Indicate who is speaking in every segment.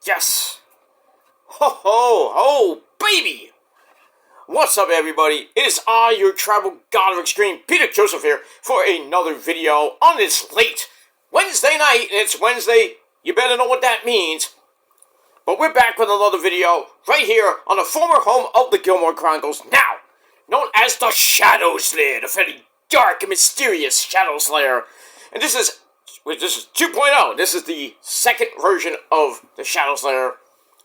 Speaker 1: Yes! Ho ho ho, baby! What's up, everybody? It is I, your travel god of extreme, Peter Joseph here, for another video on this late Wednesday night, and it's Wednesday. You better know what that means. But we're back with another video, right here on the former home of the Gilmore Chronicles, now known as the Shadow Slayer, the very dark and mysterious Shadow Slayer. And this is 2.0. This is the second version of the Shadow Slayer.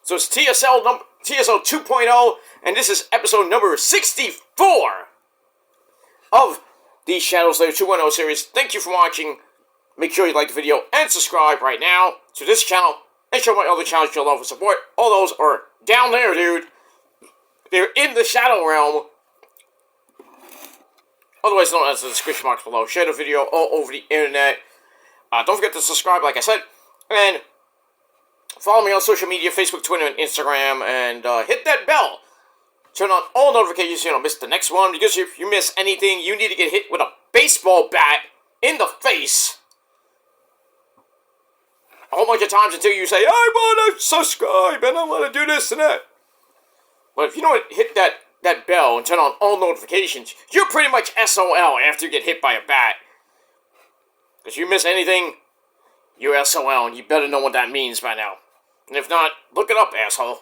Speaker 1: So it's TSL 2.0, and this is episode number 64 of the Shadow Slayer 2.0 series. Thank you for watching. Make sure you like the video and subscribe right now to this channel and show my other channels your love and support. All those are down there, dude. They're in the Shadow Realm, otherwise known as the description box below. Share the video all over the internet. Don't forget to subscribe, like I said, and follow me on social media, Facebook, Twitter, and Instagram, and hit that bell. Turn on all notifications so you don't miss the next one, because if you miss anything, you need to get hit with a baseball bat in the face a whole bunch of times until you say, I want to subscribe, and I want to do this and that. But if you don't hit that bell and turn on all notifications, you're pretty much SOL after you get hit by a bat. If you miss anything, you're SOL, and you better know what that means by now. And if not, look it up, asshole.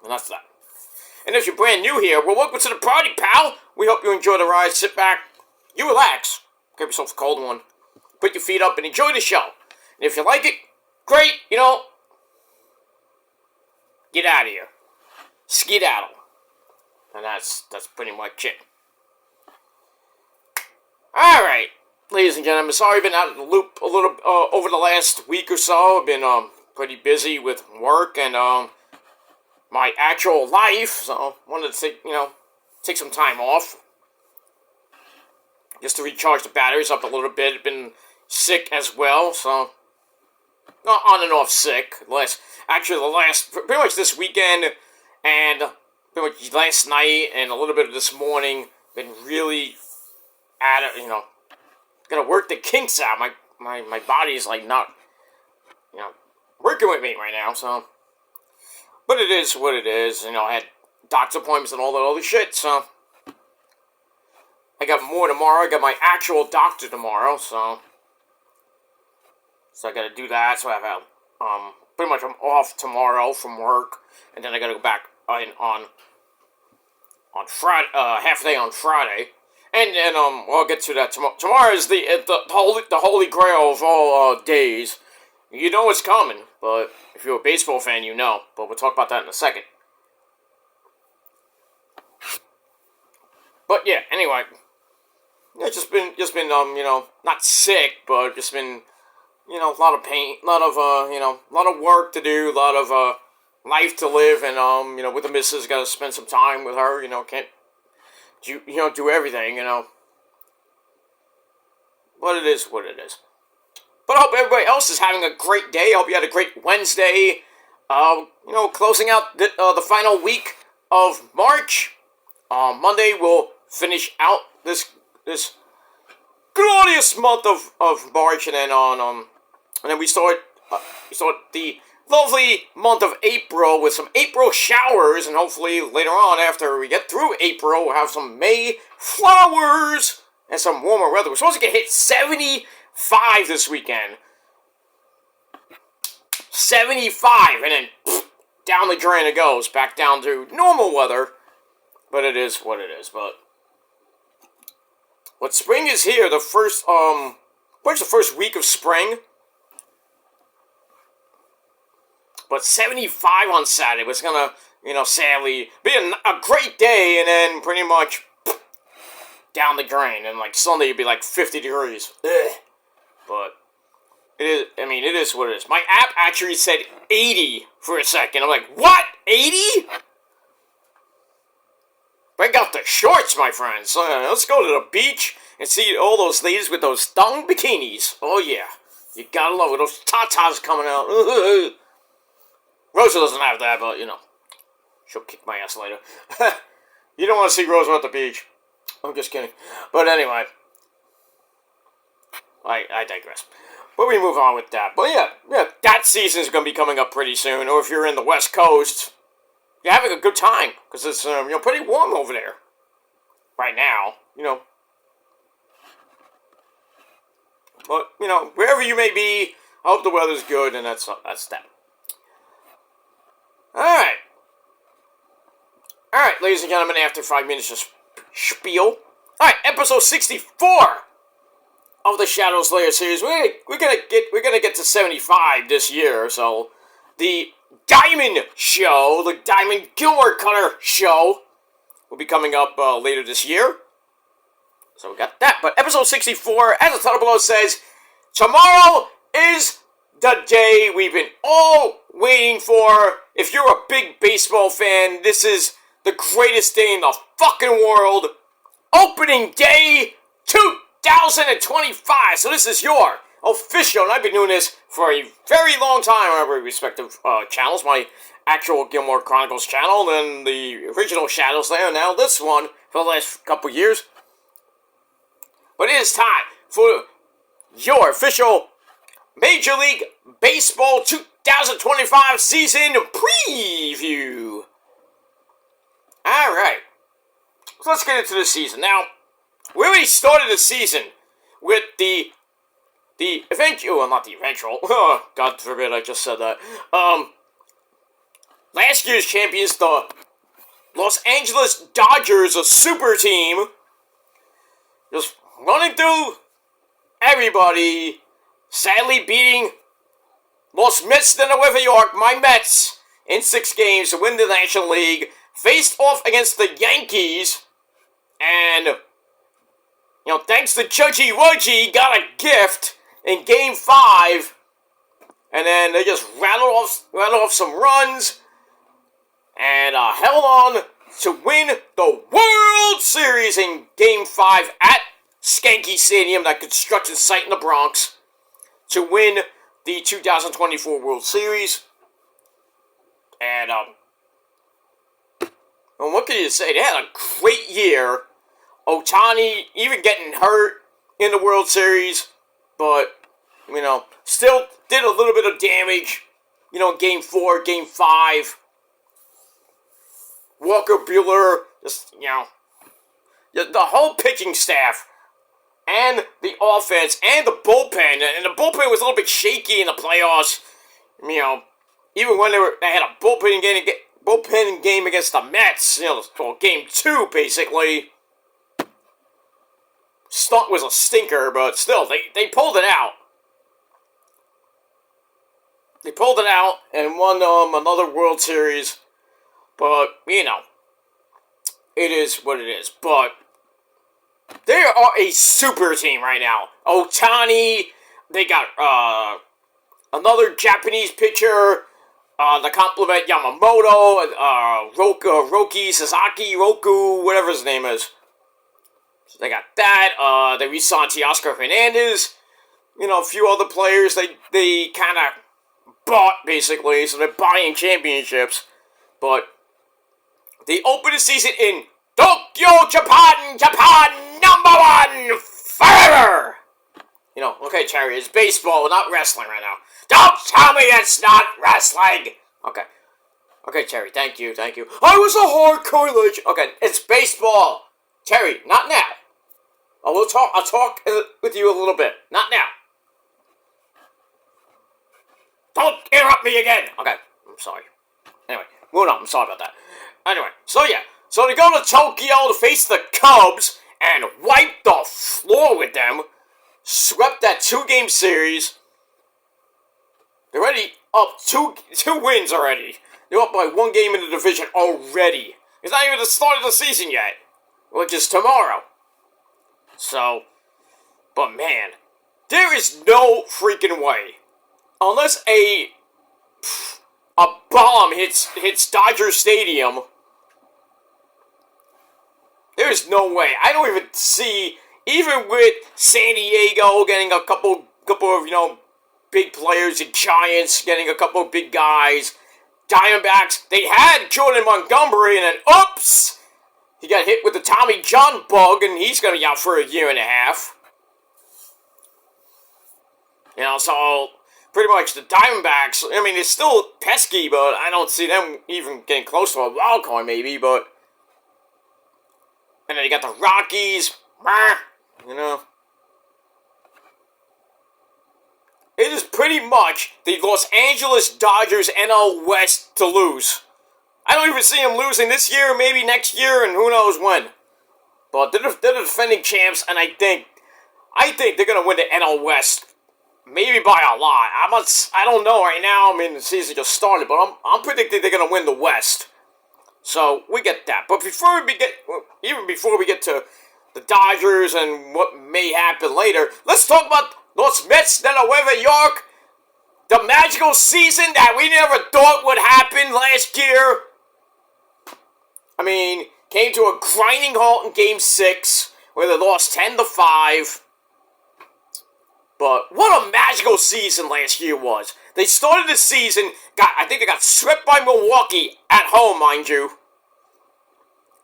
Speaker 1: And that's that. And if you're brand new here, well, welcome to the party, pal. We hope you enjoy the ride. Sit back, you relax, get yourself a cold one, put your feet up, and enjoy the show. And if you like it, great, get out of here. Skedaddle. And that's pretty much it. Alright. Ladies and gentlemen, sorry I've been out of the loop a little over the last week or so. I've been pretty busy with work and my actual life, so wanted to take some time off just to recharge the batteries up a little bit. I've been sick as well, so not on and off sick. Pretty much this weekend and pretty much last night and a little bit of this morning, been really at it, Gotta work the kinks out. My body's like not, working with me right now, so. But it is what it is. I had doctor's appointments and all that other shit, so. I got more tomorrow. I got my actual doctor tomorrow, so. So I gotta do that. So I have pretty much I'm off tomorrow from work, and then I gotta go back on Friday, half a day on Friday. And I'll get to that tomorrow. Tomorrow is the holy grail of all days. You know it's coming, but if you're a baseball fan, you know. But we'll talk about that in a second. But yeah, anyway, just been not sick, but just been, a lot of pain, a lot of work to do, a lot of life to live, and with the missus, gotta spend some time with her. Can't. Do everything, But it is what it is. But I hope everybody else is having a great day. I hope you had a great Wednesday. Closing out the final week of March. Monday we'll finish out this glorious month of March, and then we start the lovely month of April with some April showers, and hopefully later on, after we get through April, we'll have some May flowers and some warmer weather. We're supposed to get hit 75 this weekend. 75, and then down the drain it goes, back down to normal weather. But it is what it is. But spring is here. The first week of spring. But 75 on Saturday was gonna, sadly be a great day, and then pretty much down the drain. And like Sunday, it'd be like 50 degrees. Ugh. But it is what it is. My app actually said 80 for a second. I'm like, what? 80? Break out the shorts, my friends. Let's go to the beach and see all those ladies with those thong bikinis. Oh yeah, you gotta love it. Those tatas coming out. Rosa doesn't have that, but, she'll kick my ass later. You don't want to see Rosa at the beach. I'm just kidding. But anyway, I digress. But we move on with that. But yeah, that season's going to be coming up pretty soon. Or if you're in the West Coast, you're having a good time. Because it's, pretty warm over there. Right now, But, wherever you may be, I hope the weather's good, and that's that. Alright, ladies and gentlemen, after 5 minutes of spiel. Alright, episode 64 of the Shadow Slayer series. We're gonna get to 75 this year, so the Diamond Show, the Diamond Gilmore Cutter Show, will be coming up later this year. So we got that. But episode 64, as the title below says, tomorrow is the day we've been all waiting for. If you're a big baseball fan, this is the greatest day in the fucking world. Opening day 2025. So this is your official, and I've been doing this for a very long time on every respective channels. My actual Gilmore Chronicles channel, then the original Shadow Slayer, now this one for the last couple years. But it is time for your official Major League Baseball 2025 season preview. Alright, so let's get into the season. Now, we already started the season with the eventual, well, not the eventual, God forbid I just said that. Last year's champions, the Los Angeles Dodgers, a super team, just running through everybody, sadly beating Los Mets de Nueva York, my Mets, in 6 games to win the National League, faced off against the Yankees, and, thanks to Judgy Wudgy, got a gift in Game 5, and then they just rattled off some runs, and held on to win the World Series in Game 5 at Skanky Stadium, that construction site in the Bronx, to win the 2024 World Series. And, well, what can you say? They had a great year. Ohtani even getting hurt in the World Series, but, still did a little bit of damage, Game 4, Game 5. Walker Buehler, just, the whole pitching staff, and the offense, and the bullpen, and the bullpen was a little bit shaky in the playoffs, even when they had a bullpen game against the Mets, Game 2, basically. Stunt was a stinker, but still, they pulled it out. They pulled it out and won another World Series. But, it is what it is. But they are a super team right now. Ohtani, they got another Japanese pitcher to complement Yamamoto, Roki, Sasaki, Roku, whatever his name is. So they got that. They re-signed Teoscar Hernandez. A few other players they kind of bought, basically. So they're buying championships. But they opened the season in Tokyo, Japan, #1 forever! Okay, Cherry, it's baseball, not wrestling right now. Don't tell me it's not wrestling! Okay, Cherry, thank you. I was a hardcore legend. Okay, it's baseball. Cherry, not now. I'll talk with you a little bit. Not now. Don't interrupt me again! Okay, I'm sorry. Anyway, moving on, I'm sorry about that. Anyway, so they go to Tokyo to face the Cubs and wipe the floor with them. Swept that 2-game series. They're already up two wins already. They're up by 1 game in the division already. It's not even the start of the season yet, which is tomorrow. So, but man, there is no freaking way, unless a bomb hits Dodger Stadium. There is no way. I don't even see, even with San Diego getting a couple of, big players, and Giants getting a couple of big guys, Diamondbacks, they had Jordan Montgomery, and then, oops, he got hit with the Tommy John bug, and he's going to be out for 1.5 years. You know, so pretty much the Diamondbacks, I mean, they're still pesky, but I don't see them even getting close to a wild card, maybe, but... And then you got the Rockies, you know. It is pretty much the Los Angeles Dodgers NL West to lose. I don't even see them losing this year, maybe next year, and who knows when. But they're the defending champs, and I think they're going to win the NL West. Maybe by a lot. I don't know right now. I mean, the season just started, but I'm predicting they're going to win the West. So, we get that. But before we get to the Dodgers and what may happen later, let's talk about Los Mets de Nueva York. The magical season that we never thought would happen last year. I mean, came to a grinding halt in Game 6, where they lost 10-5. But what a magical season last year was. They started the season, I think they got swept by Milwaukee at home, mind you.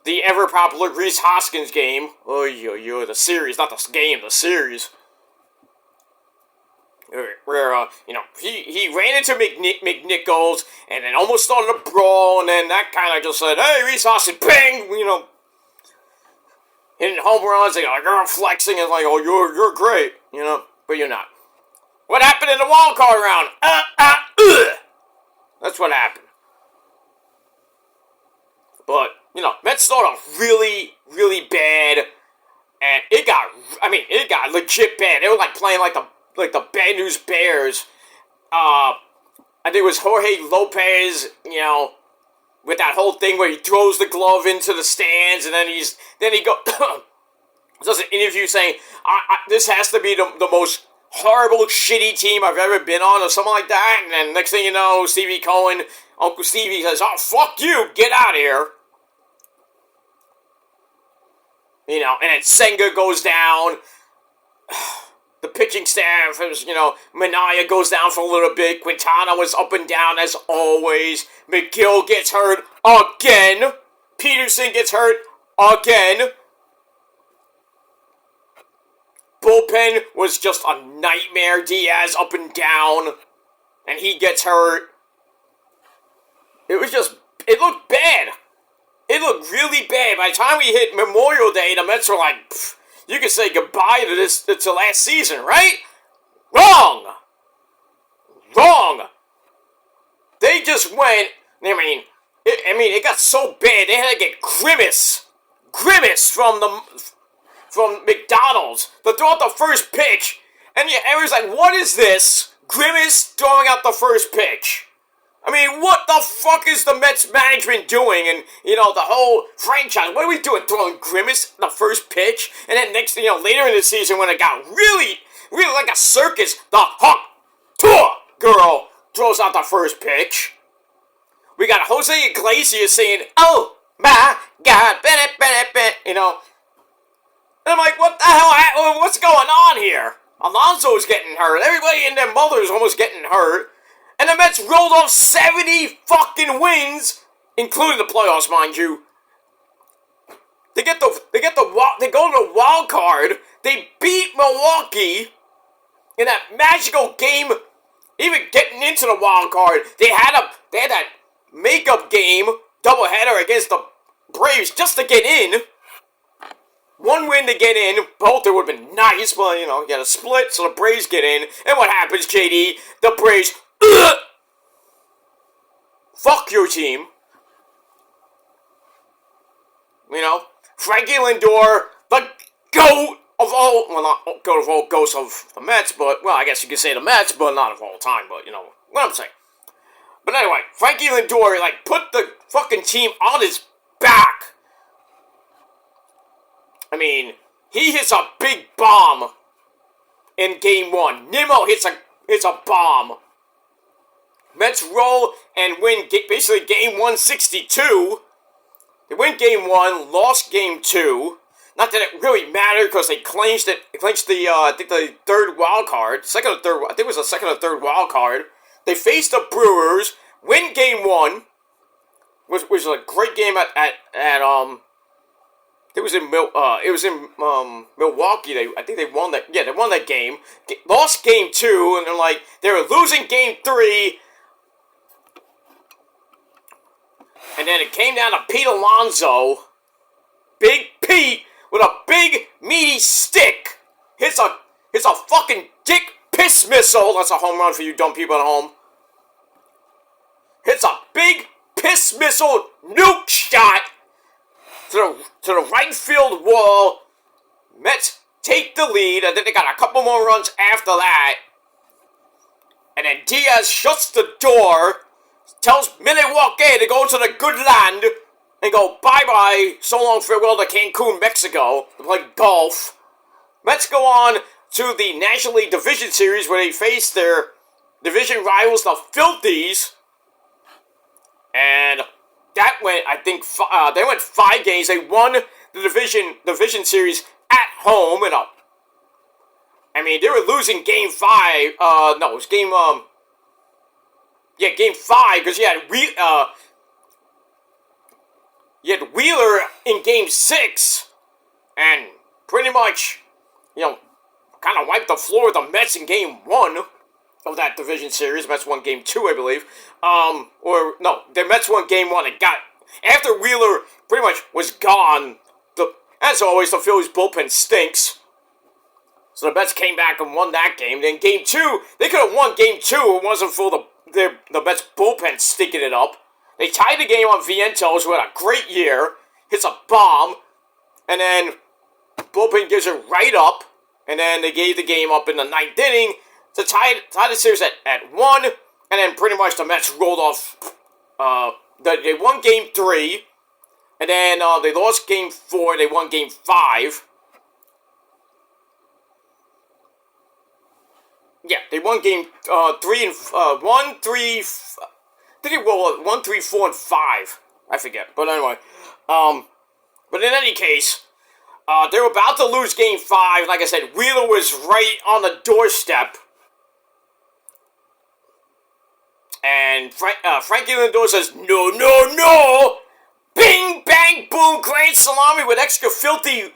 Speaker 1: The ever-popular Rhys Hoskins game. The series, not the game, the series. Where, he ran into McNichols, and then almost started a brawl, and then that kind of just said, hey, Rhys Hoskins, bang, hitting home runs, and you're flexing, and like, oh, you're great, but you're not. What happened in the wild card round? That's what happened. But, Mets started off really, really bad, and it got legit bad. They were like playing like the Bad News Bears. I think it was Jorge Lopez, with that whole thing where he throws the glove into the stands, and then he does an interview saying, this has to be the most horrible, shitty team I've ever been on, or something like that. And then next thing you know, Stevie Cohen, Uncle Stevie says, oh, fuck you, get out of here. And then Senga goes down. The pitching staff is, Minaya goes down for a little bit. Quintana was up and down as always. McGill gets hurt again. Peterson gets hurt again. Bullpen was just a nightmare. Diaz up and down. And he gets hurt. It looked bad. It looked really bad. By the time we hit Memorial Day, the Mets were like, you can say goodbye to last season, right? Wrong! They just went, it got so bad, they had to get Grimace from McDonald's to throw out the first pitch, and everyone's like, what is this? Grimace throwing out the first pitch. What the fuck is the Mets management doing? And, the whole franchise, what are we doing? Throwing Grimace the first pitch? And then later in the season when it got really, really like a circus, the Hawk Tour girl throws out the first pitch. We got Jose Iglesias saying, oh my God, And I'm like, what the hell, what's going on here? Alonso's getting hurt. Everybody and their mother's almost getting hurt. And the Mets rolled off 70 fucking wins, including the playoffs, mind you. They go to the wild card. They beat Milwaukee in that magical game. Even getting into the wild card, they had that makeup game doubleheader against the Braves just to get in. One win to get in. Both it would have been nice, but you got a split, so the Braves get in. And what happens, JD? The Braves. Fuck your team. Frankie Lindor, the GOAT of all, well, not GOAT of all ghosts of the Mets, but, well, I guess you could say the Mets, but not of all time, but, what I'm saying. But anyway, Frankie Lindor, put the fucking team on his back. He hits a big bomb in Game 1. Nimmo hits a bomb. Mets roll and win basically Game 162. They win Game 1, lost Game 2. Not that it really mattered because they clinched the third wild card. I think it was the second or third wild card. They faced the Brewers, win Game 1, which was a great game at It was in Milwaukee. I think they won that. Yeah, they won that game. Lost game 2, and they were losing game 3. And then it came down to Pete Alonso. Big Pete with a big meaty stick hits a fucking dick piss missile. That's a home run for you dumb people at home. Hits a big piss missile nuke shot to the right field wall. Mets take the lead, and then they got a couple more runs after that. And then Diaz shuts the door, tells Milwaukee to go to the good land and go bye-bye, so long, farewell to Cancun, Mexico, to play golf. Mets go on to the National League Division Series where they face their division rivals, the Phillies. And that went, I think, they went 5 games. They won the division series at home. And they were losing game 5. No, it was game 5, because you had Wheeler in game 6, and pretty much, kind of wiped the floor with the Mets in game 1 of that division series. The Mets won game 2, I believe. The Mets won game 1 and after Wheeler pretty much was gone, as always, the Phillies bullpen stinks. So the Mets came back and won that game. Then game 2, they could have won game 2 if it wasn't for the Mets bullpen stinking it up. They tied the game on Vientos, who had a great year, hits a bomb, and then bullpen gives it right up, and then they gave the game up in the 9th inning to tie the series at 1, and then pretty much the Mets rolled off. They won game 3, and then they lost game 4, they won game 5. Yeah, they won game 3 and 1, 3. I think they rolled 1, 3, 4, and 5. I forget, but anyway. But in any case, they were about to lose game 5. Like I said, Wheeler was right on the doorstep. And Frankie Lindor says, no, no, no! Bing, bang, boom, grand salami with extra filthy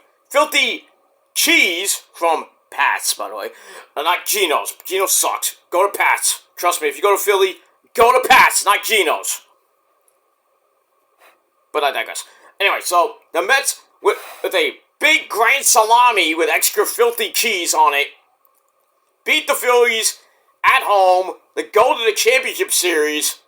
Speaker 1: cheese from Pat's, by the way. Not Geno's. Geno sucks. Go to Pat's. Trust me, if you go to Philly, go to Pat's, not Geno's. But I digress. Anyway, so the Mets, with a big grand salami with extra filthy cheese on it, beat the Phillies at home. They go to the championship series.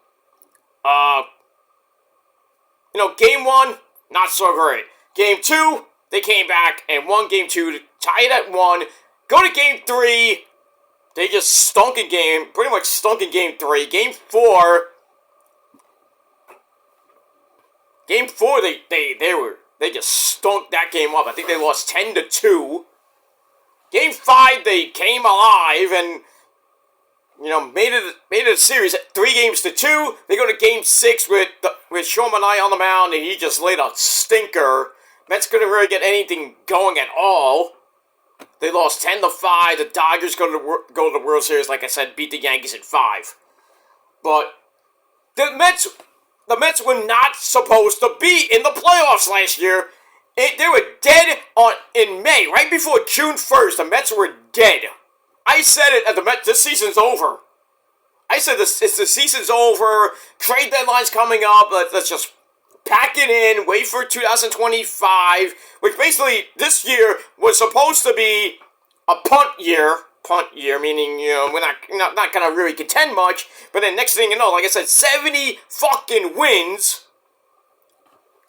Speaker 1: Game 1, not so great. Game 2, they came back and won game 2 to tie it at 1. Go to game 3, they just stunk in pretty much stunk in game 3. Game 4, they just stunk that game up. I think they lost 10-2. Game 5, they came alive and made it a series at 3-2. They go to game 6 with Sean Manaea on the mound, and he just laid a stinker. Mets couldn't really get anything going at all. They lost 10-5. The Dodgers go to the World Series, like I said, beat the Yankees in 5. But the Mets were not supposed to be in the playoffs last year. They were dead in May, right before June 1st. The Mets were dead. I said it at the Mets. This season's over. I said the season's over. Trade deadline's coming up. Let's just pack it in. Wait for 2025, which basically this year was supposed to be a punt year. Punt year, meaning we're not gonna really contend much. But then next thing you know, like I said, 70 fucking wins.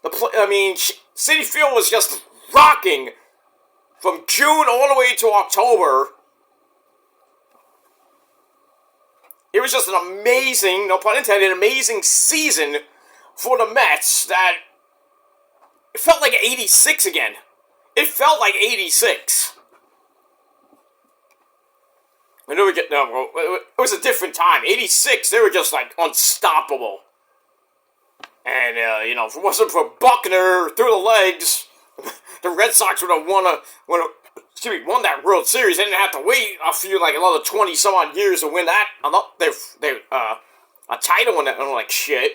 Speaker 1: Citi Field was just rocking from June all the way to October. It was just an amazing, no pun intended, amazing season for the Mets that it felt like 86 again. It felt like 86. It was a different time. 86, they were just like unstoppable. And, if it wasn't for Buckner through the legs, the Red Sox would have won that World Series. They didn't have to wait another 20 some odd years to win that. A title and like shit.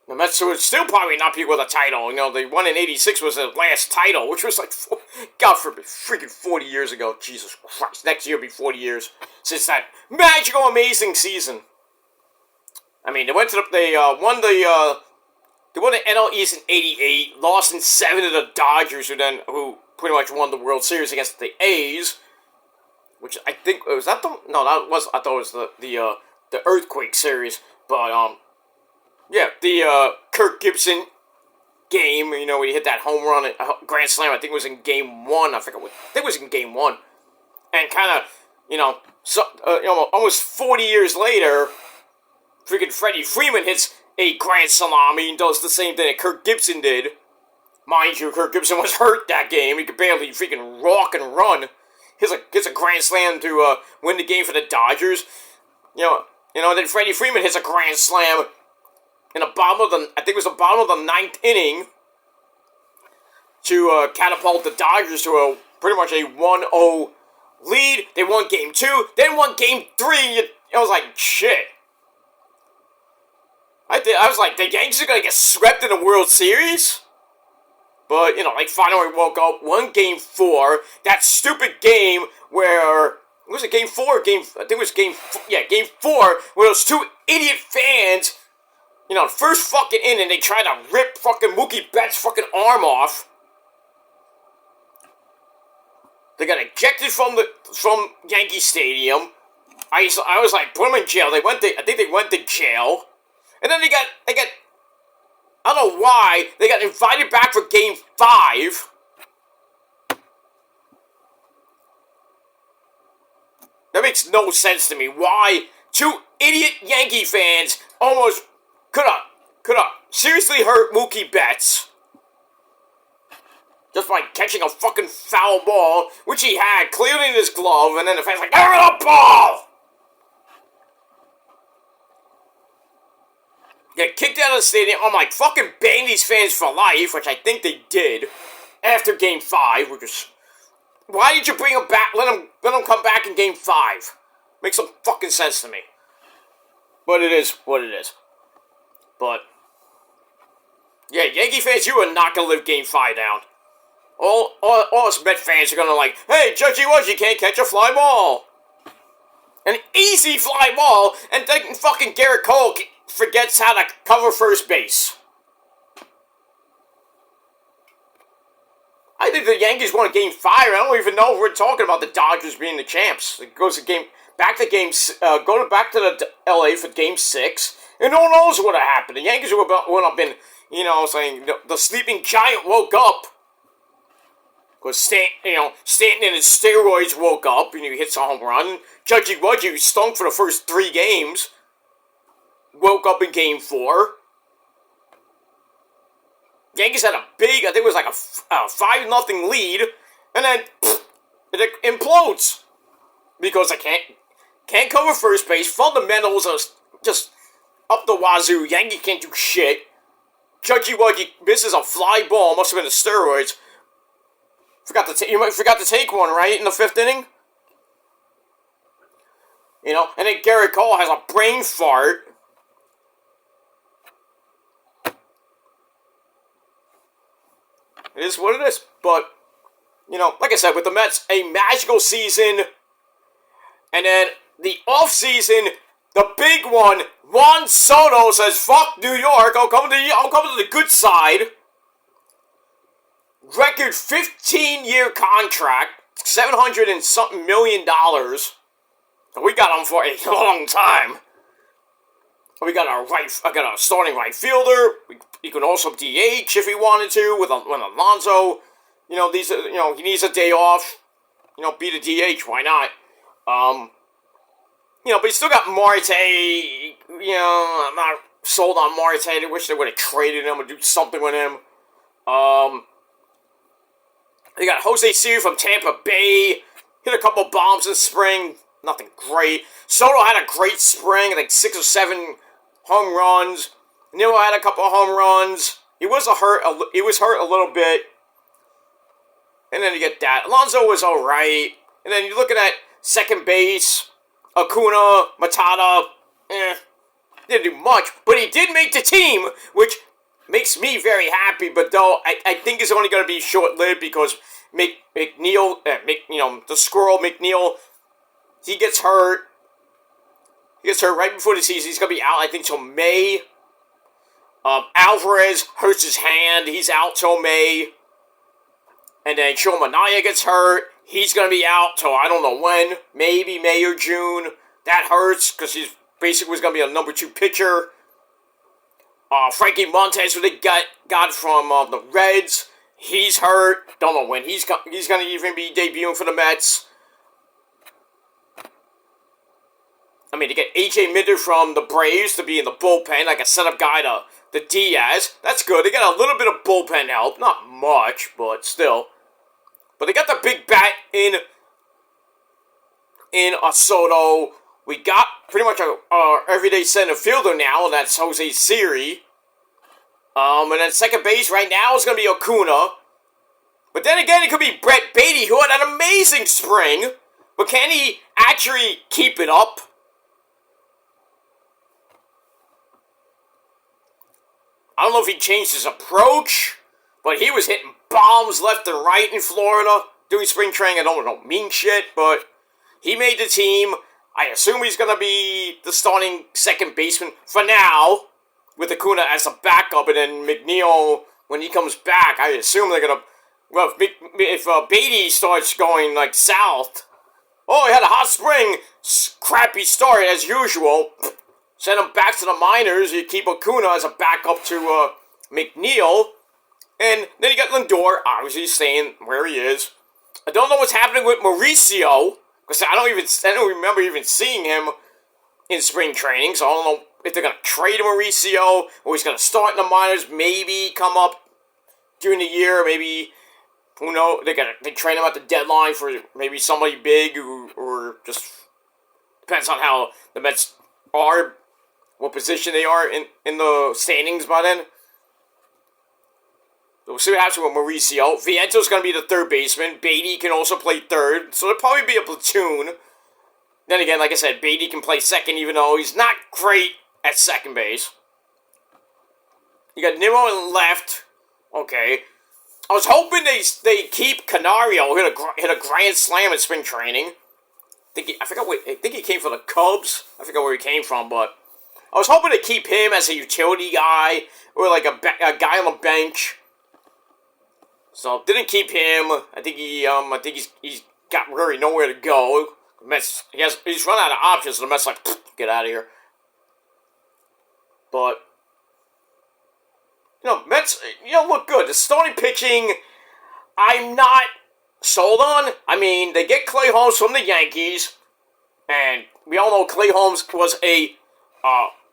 Speaker 1: The Mets would still probably not be with a title. You know, the one in '86 was the last title, which was like, God forbid, freaking 40 years ago. Jesus Christ, next year will be 40 years since that magical, amazing season. I mean, they won the NL East in '88, lost in 7 to the Dodgers, who pretty much won the World Series against the A's. Which I think was that the I thought it was the Earthquake series, but yeah, the Kirk Gibson game, you know, when he hit that home run, grand slam. I think it was in Game 1. I think it was in Game 1, and kind of, you know, almost 40 years later, freaking Freddie Freeman hits a grand salami and does the same thing that Kirk Gibson did. Mind you, Kirk Gibson was hurt that game. He could barely freaking walk and run. Hits a grand slam to win the game for the Dodgers. You know, then Freddie Freeman hits a grand slam in the bottom of the bottom of the 9th inning to catapult the Dodgers to pretty much a 1-0 lead. They won Game 2, then won Game 3. I was like, shit. I was like, the Yankees are gonna get swept in the World Series? But, you know, like, finally woke up, won Game 4, that stupid game where, was it Game 4 I think it was Game 4, where those two idiot fans, you know, first fucking inning, they tried to rip fucking Mookie Betts' fucking arm off. They got ejected from Yankee Stadium. I was like, put them in jail. I think they went to jail. And then they got, I don't know why, they got invited back for Game 5. That makes no sense to me. Why two idiot Yankee fans almost could have seriously hurt Mookie Betts just by catching a fucking foul ball, which he had clearly in his glove, and then the fans like, give me the ball! Get kicked out of the stadium. I'm like, fucking ban these fans for life, which I think they did after Game 5, which is, why did you bring them back? Let them come back in Game 5. Makes some fucking sense to me. But it is what it is. But yeah, Yankee fans, you are not gonna live Game 5 down. All us Met fans are gonna like, hey, Judgy Wudgy can't catch a fly ball. An easy fly ball, and then fucking Garrett Cole forgets how to cover first base. I think the Yankees won Game 5. I don't even know if we're talking about the Dodgers being the champs. It goes to back to the LA for Game 6, and no one knows what happened. The Yankees would have been, you know, saying the sleeping giant woke up. Because Stanton and his steroids woke up, and he hits a home run. Judgy Wudgy, who stunk for the first 3 games, woke up in Game 4. Yankees had a big, I think it was like a 5-0 lead, and then it implodes because they can't cover first base. Fundamentals are just up the wazoo. Yankees can't do shit. Judgy Wudgy misses a fly ball. Must have been the steroids. You forgot to take one, right, in the 5th inning? You know, and then Garrett Cole has a brain fart. It is what it is. But, you know, like I said, with the Mets, a magical season. And then the off-season, the big one, Juan Soto says, fuck New York, I'll come to the good side. Record 15-year contract, $700 and something million. We got him for a long time. We got a starting right fielder. He can also DH if he wanted to with Alonso. You know, he needs a day off. You know, be the DH. Why not? You know, but he still got Marte. You know, I'm not sold on Marte. I wish they would have traded him or do something with him. They got Jose Siri from Tampa Bay. Hit a couple bombs in spring. Nothing great. Soto had a great spring. I think 6 or 7 home runs. Nilo had a couple of home runs. He was hurt a little bit. And then you get that. Alonso was alright. And then you're looking at second base. Acuna, Matata. didn't do much, but he did make the team, which makes me very happy. But though I think it's only going to be short-lived because McNeil, the Squirrel McNeil, he gets hurt. He gets hurt right before the season. He's going to be out, I think, till May. Alvarez hurts his hand. He's out till May. And then Sean Manaea gets hurt. He's going to be out till I don't know when. Maybe May or June. That hurts because he's basically was going to be a number 2 pitcher. Frankie Montes, who they got from the Reds. He's hurt. Don't know when he's going to even be debuting for the Mets. I mean, to get A.J. Minder from the Braves to be in the bullpen, like a setup guy to the Diaz. That's good. They got a little bit of bullpen help. Not much, but still. But they got the big bat in Soto. We got pretty much our everyday center fielder now, and that's Jose Siri. And then second base right now is going to be Acuna. But then again, it could be Brett Beatty, who had an amazing spring. But can he actually keep it up? I don't know if he changed his approach, but he was hitting bombs left and right in Florida doing spring training. I don't mean shit, but he made the team. I assume he's going to be the starting second baseman for now, with Acuna as a backup, and then McNeil, when he comes back, I assume they're going to, well, if Beatty starts going, like, south, he had a hot spring, crappy start as usual, send him back to the minors. You keep Acuna as a backup to McNeil. And then you got Lindor, obviously staying where he is. I don't know what's happening with Mauricio, because I don't remember even seeing him in spring training. So I don't know if they're going to trade Mauricio, or he's going to start in the minors, maybe come up during the year, maybe, who knows, they trade him at the deadline for maybe somebody big, or just depends on how the Mets are, what position they are in the standings by then. So we'll see what happens with Mauricio. Viento's going to be the third baseman. Beatty can also play third, so there'll probably be a platoon. Then again, like I said, Beatty can play second, even though he's not great at second base. You got Nimmo in left. Okay. I was hoping they keep Canario, hit a grand slam in spring training. I think he came from the Cubs. I forgot where he came from, but I was hoping to keep him as a utility guy, or like a guy on the bench. So didn't keep him. I think he's got really nowhere to go. Mets, he's run out of options. So the Mets like, get out of here. But Mets, look good. The starting pitching, I'm not sold on. I mean, they get Clay Holmes from the Yankees, and we all know Clay Holmes was a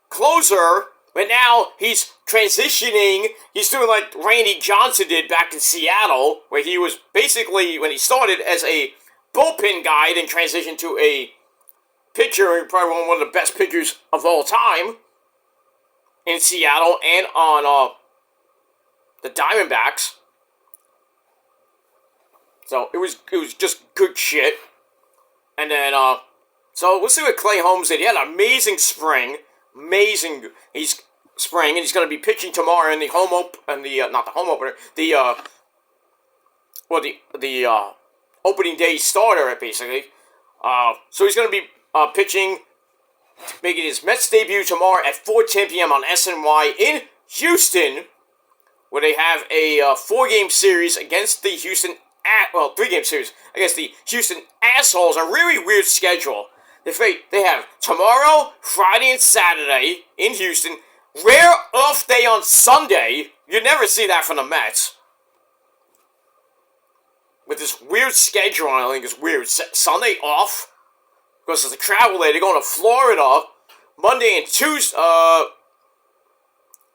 Speaker 1: closer, but now he's transitioning. He's doing like Randy Johnson did back in Seattle, where he was basically, when he started, as a bullpen guy, then transitioned to a pitcher, and probably one of the best pitchers of all time in Seattle and on the Diamondbacks. So it was just good shit. And then so we'll see what Clay Holmes did. He had an amazing spring. Amazing. He's spring, and he's going to be pitching tomorrow in the not the home opener, the opening day starter, basically. So he's going to be pitching, making his Mets debut tomorrow at 4:10 p.m. on SNY in Houston, where they have a 4-game series against the Houston, 3-game series against the Houston Assholes. A really weird schedule. They have tomorrow, Friday, and Saturday in Houston. Rare off day on Sunday. You never see that from the Mets. With this weird schedule, I think it's weird. Sunday off, because it's a travel day. They're going to Florida Monday and Tuesday.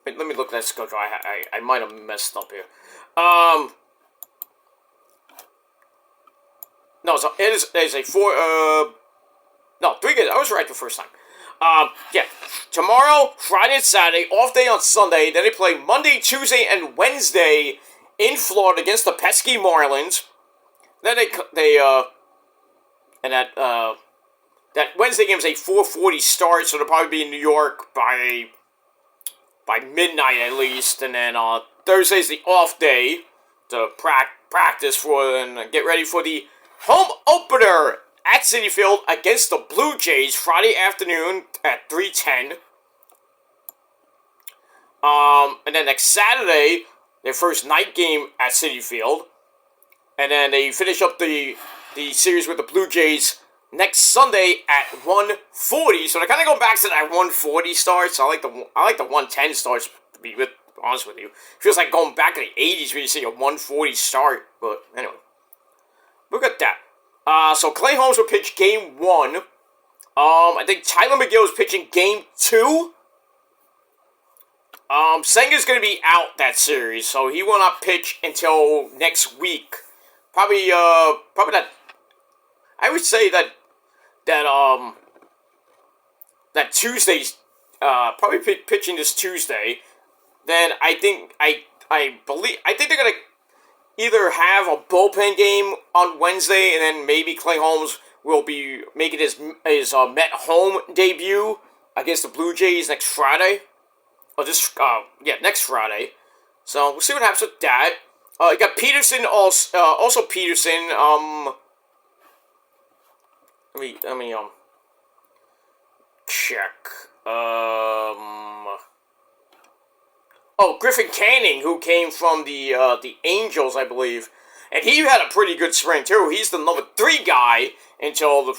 Speaker 1: Wait, let me look at that schedule. I might have messed up here. No, it is a 3 games. I was right the first time. Yeah. Tomorrow, Friday and Saturday, off day on Sunday. Then they play Monday, Tuesday, and Wednesday in Florida against the pesky Marlins. Then that Wednesday game is a 4:40 start, so they'll probably be in New York by midnight at least. And then Thursday's the off day to practice for and get ready for the home opener at Citi Field against the Blue Jays Friday afternoon at 3:10. And then next Saturday, their first night game at Citi Field. And then they finish up the series with the Blue Jays next Sunday at 1:40. So they're kind of going back to that 1:40 starts. I like the 1:10 starts, to be honest with you. Feels like going back to the 80s when you see a 1:40 start. But anyway, look at that. So Clay Holmes will pitch game 1. I think Tyler McGill is pitching game 2. Senga's going to be out that series, so he will not pitch until next week. Probably that. I would say that Tuesday's probably pitching this Tuesday. Then I think they're gonna either have a bullpen game on Wednesday, and then maybe Clay Holmes will be making his Met home debut against the Blue Jays next Friday. Next Friday. So we'll see what happens with that. You got Peterson also Peterson. Let me check. Griffin Canning, who came from the Angels, I believe, and he had a pretty good spring too. He's the number 3 guy until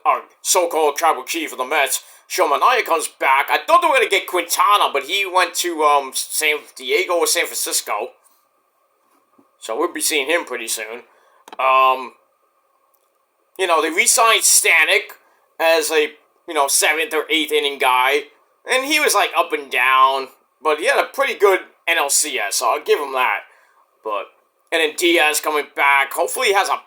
Speaker 1: our so-called tribal chief of the Mets, Shomanaya, comes back. I thought they were going to get Quintana, but he went to San Diego or San Francisco. So we'll be seeing him pretty soon. They re-signed Stanek as a 7th or 8th inning guy, and he was like up and down, but he had a pretty good NLCS, so I'll give him that. And then Diaz coming back. Hopefully he has a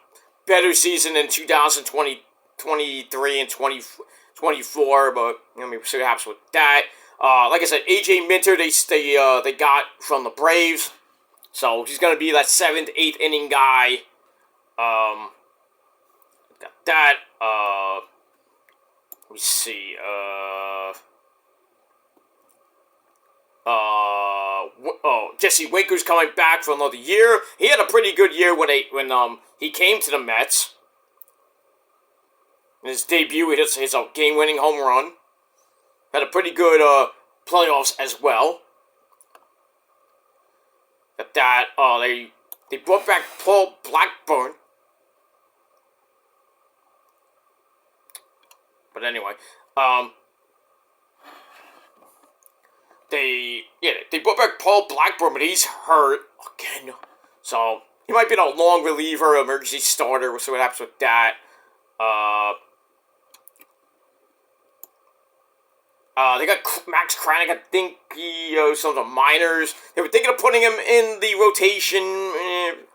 Speaker 1: better season in 2023 and 2024, but we'll see what happens with that. Like I said, AJ Minter they got from the Braves, so he's gonna be that 7th, 8th inning guy. Got that. Let me see. Jesse Winker's coming back for another year. He had a pretty good year when he came to the Mets. In his debut, he hit his game-winning home run. Had a pretty good playoffs as well. At that, they brought back Paul Blackburn. But anyway, they brought back Paul Blackburn, but he's hurt again. So he might be a long reliever, emergency starter. We'll see what happens with that. They got Max Kranick. I think he some of the minors. They were thinking of putting him in the rotation.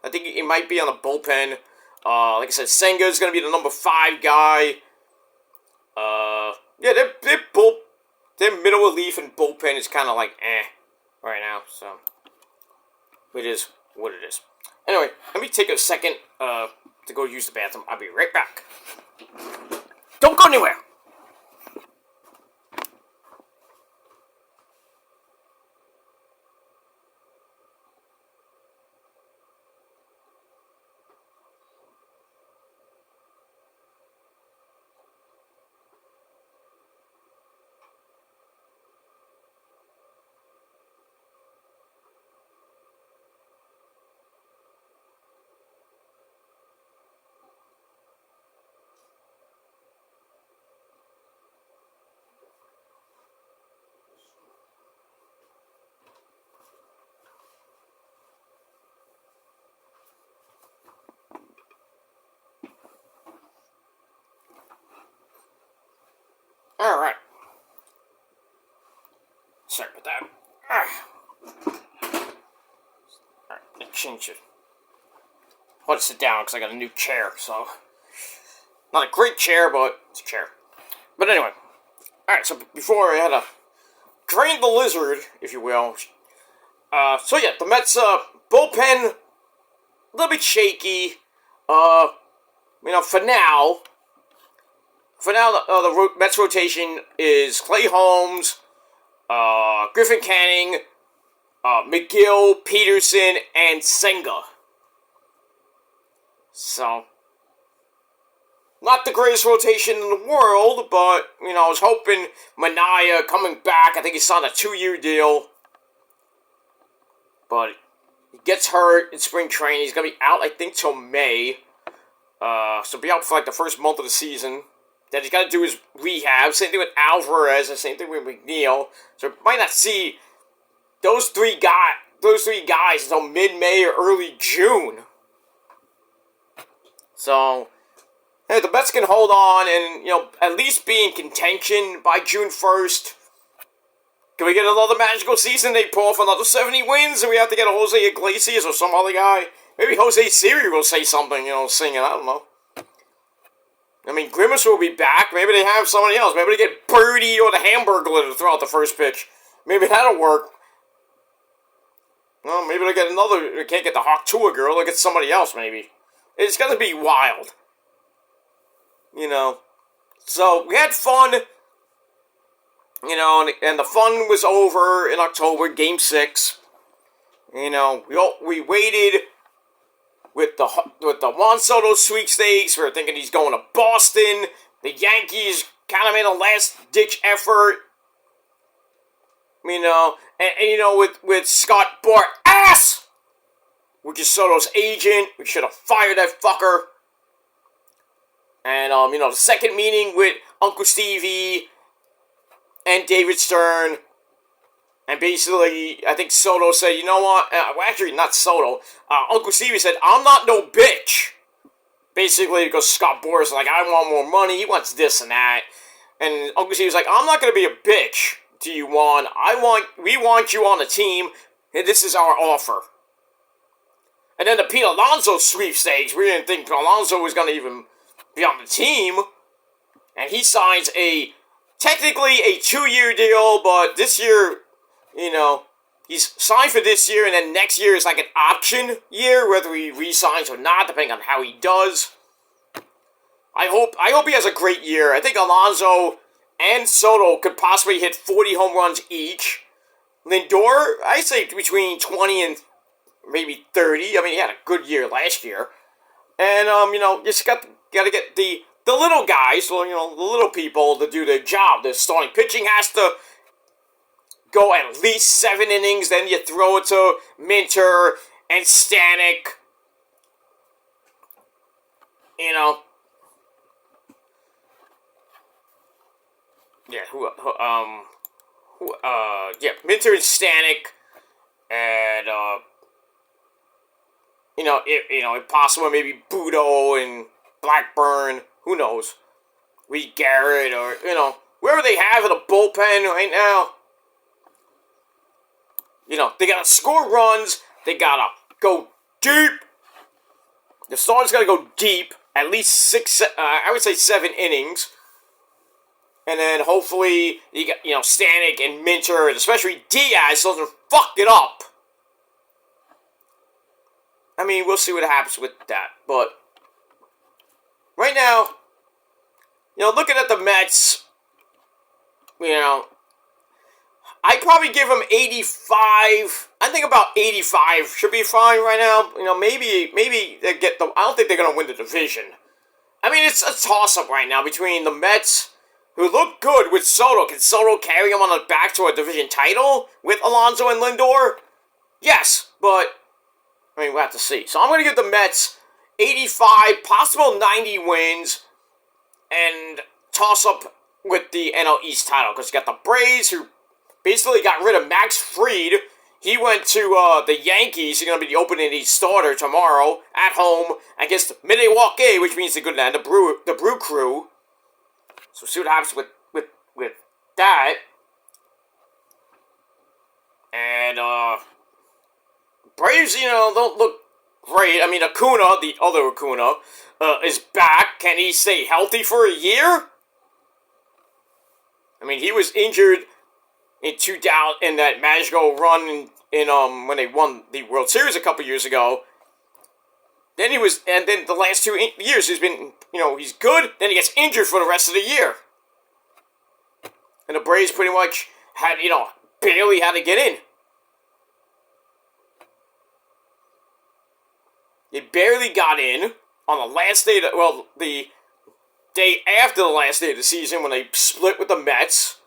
Speaker 1: I think he might be on the bullpen. Like I said, Senga's going to be the number 5 guy. Their middle relief and bullpen is kind of like right now, so it is what it is. Anyway, let me take a second to go use the bathroom. I'll be right back. Don't go anywhere. Alright. Sorry about that. Alright, let's change it. I want to sit down because I got a new chair, so. Not a great chair, but it's a chair. But anyway. Alright, so before I had to drain the lizard, if you will. So yeah, the Mets bullpen, a little bit shaky. For now. for now, the Mets rotation is Clay Holmes, Griffin Canning, McGill, Peterson, and Senga. So, not the greatest rotation in the world, but, you know, I was hoping Manaea coming back. I think he signed a 2-year deal. But he gets hurt in spring training. He's going to be out, I think, till May. So be out for, like, the first month of the season. Then he's got to do his rehab. Same thing with Alvarez, and same thing with McNeil. So we might not see those three guys until mid-May or early June. So, hey, the Mets can hold on and, you know, at least be in contention by June 1st. Can we get another magical season? They pull off another 70 wins, and we have to get a Jose Iglesias or some other guy. Maybe Jose Siri will say something, you know, singing. I don't know. I mean, Grimace will be back. Maybe they have somebody else. Maybe they get Birdie or the Hamburglar to throw out the first pitch. Maybe that'll work. Well, maybe they'll get another. They can't get the Hawk Tua girl. They'll get somebody else, maybe. It's going to be wild. You know. So, we had fun. You know, and the fun was over in October, Game 6. You know, we waited with the Juan Soto sweepstakes. We were thinking he's going to Boston. The Yankees kind of made a last-ditch effort. You know, and you know, with Scott Boras, which is Soto's agent, we should have fired that fucker. And, you know, the second meeting with Uncle Stevie and David Stern, and basically, I think Soto said, you know what, well, actually, not Soto, Uncle Stevie said, I'm not no bitch. Basically, because Scott Boras is like, I want more money, he wants this and that. And Uncle Stevie was like, I'm not going to be a bitch to you, Juan. We want you on the team, and this is our offer. And then the Pete Alonso sweepstakes, we didn't think Alonso was going to even be on the team. And he signs technically a 2-year deal, but this year, you know, he's signed for this year, and then next year is like an option year, whether he re-signs or not, depending on how he does. I hope he has a great year. I think Alonso and Soto could possibly hit 40 home runs each. Lindor, I say between 20 and maybe 30. I mean, he had a good year last year. And, you know, just got to get the little guys, you know, the little people to do their job. The starting pitching has to go at least 7 innings. Then you throw it to Minter and Stanek. You know. Yeah, Minter and Stanek, and if possible, maybe Budo and Blackburn. Who knows? Reed Garrett, or you know, wherever they have in a bullpen right now. You know, they gotta score runs. They gotta go deep. The starter's gotta go deep, at least 6. I would say 7 innings. And then hopefully you got, you know, Stanek and Minter, and especially Diaz doesn't fuck it up. I mean, we'll see what happens with that. But right now, you know, looking at the Mets, you know, I'd probably give them 85. I think about 85 should be fine right now. You know, maybe they get the. I don't think they're gonna win the division. I mean, it's a toss-up right now between the Mets, who look good with Soto. Can Soto carry him on the back to a division title with Alonso and Lindor? Yes, but I mean, we'll have to see. So I'm going to give the Mets 85, possible 90 wins, and toss up with the NL East title. Because you got the Braves, who basically got rid of Max Fried. He went to the Yankees. He's going to be the opening day starter tomorrow at home against Milwaukee, which means they're good at the Brew Crew. So see what happens with that. And Braves, you know, don't look great. I mean, Acuna, the other Acuna, is back. Can he stay healthy for a year? I mean, he was injured in that magical run in when they won the World Series a couple years ago. And then the last 2 years he's been, he's good. Then he gets injured for the rest of the year. And the Braves pretty much had, barely had to get in. They barely got in on the last day, the day after the last day of the season when they split with the Mets.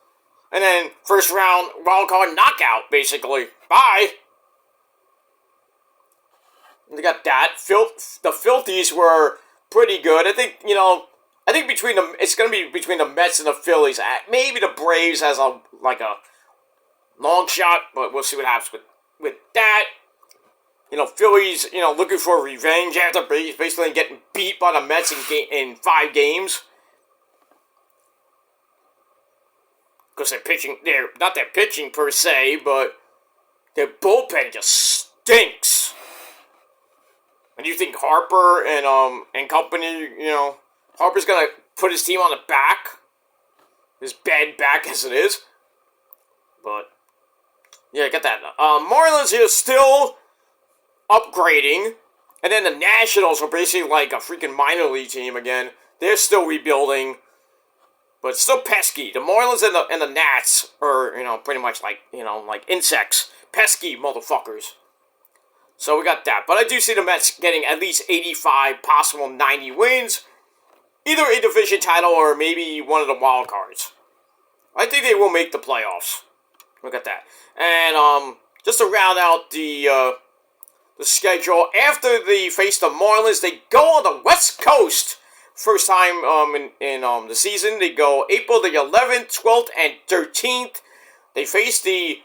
Speaker 1: And then first round wild card knockout, basically. Bye. And they got that. The Phillies were pretty good. I think, between them, it's going to be between the Mets and the Phillies. Maybe the Braves has a long shot, but we'll see what happens with that. Phillies, looking for revenge after basically getting beat by the Mets in 5 games. Because they're not their pitching per se, but their bullpen just stinks. And you think Harper and company, Harper's gonna put his team on the back, his bad back as it is. But yeah, get that. Marlins is still upgrading, and then the Nationals are basically like a freaking minor league team again. They're still rebuilding, but still pesky. The Marlins and the Nats are, pretty much like insects, pesky motherfuckers. So we got that, but I do see the Mets getting at least 85, possible 90 wins, either a division title or maybe one of the wild cards. I think they will make the playoffs. Look at that, and just to round out the schedule, after they face the Marlins, they go on the West Coast. First time in the season. They go April the 11th, 12th, and 13th. They face the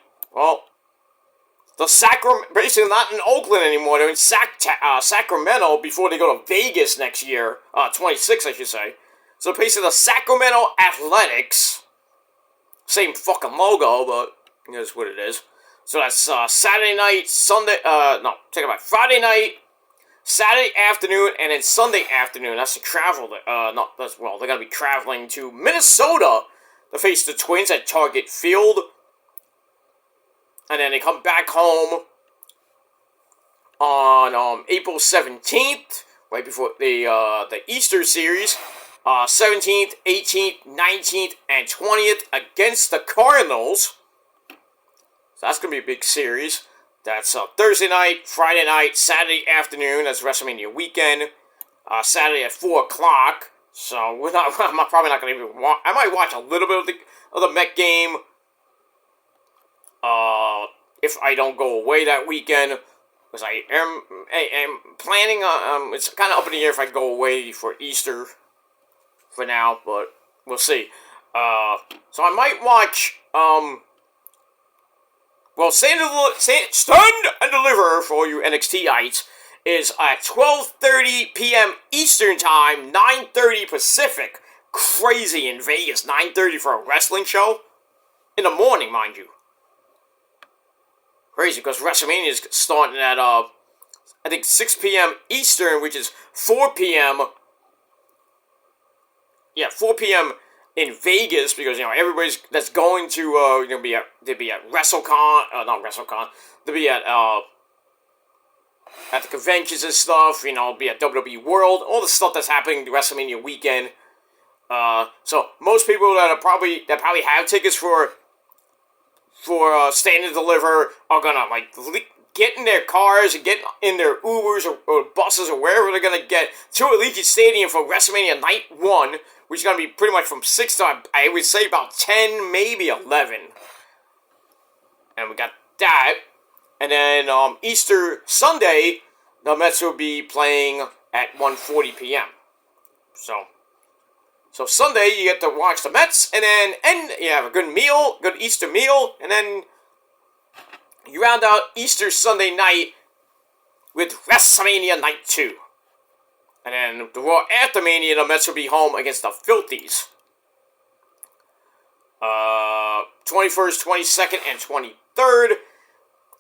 Speaker 1: Sacramento, basically not in Oakland anymore. They're in Sacramento before they go to Vegas next year. 26, I should say. So basically the Sacramento Athletics. Same fucking logo, but that's what it is. So that's Saturday night, Friday night, Saturday afternoon, and then Sunday afternoon. That's the travel. They're going to be traveling to Minnesota to face the Twins at Target Field. And then they come back home on April 17th, right before the Easter series. 17th, 18th, 19th, and 20th against the Cardinals. So that's going to be a big series. That's Thursday night, Friday night, Saturday afternoon. That's WrestleMania weekend. Saturday at 4 o'clock. So I'm probably not going to even watch. I might watch a little bit of the Met game. If I don't go away that weekend. Because I am planning on, it's kind of up in the air if I go away for Easter for now, but we'll see. So I might watch, Stand and Deliver for all you NXT-ites is at 12:30 p.m. Eastern Time, 9:30 Pacific. Crazy in Vegas, 9:30 for a wrestling show. In the morning, mind you. Crazy, because WrestleMania is starting at, I think 6 p.m. Eastern, which is 4 p.m. Yeah, 4 p.m. in Vegas, because, everybody's that's going to, they'll be at WrestleCon, not WrestleCon, they'll be at the conventions and stuff, be at WWE World, all the stuff that's happening the WrestleMania weekend. So most people that probably have tickets for Stand and Deliver are gonna get in their cars and get in their Ubers or buses or wherever they're gonna get to Allegiant Stadium for WrestleMania Night 1, which is gonna be pretty much from 6 to, I would say, about 10, maybe 11. And we got that. And then Easter Sunday, the Mets will be playing at 1:40 p.m. So Sunday, you get to watch the Mets, and then you have a good Easter meal, and then you round out Easter Sunday night with WrestleMania Night 2. And then the Raw after Mania, the Mets will be home against the Phillies. 21st, 22nd, and 23rd.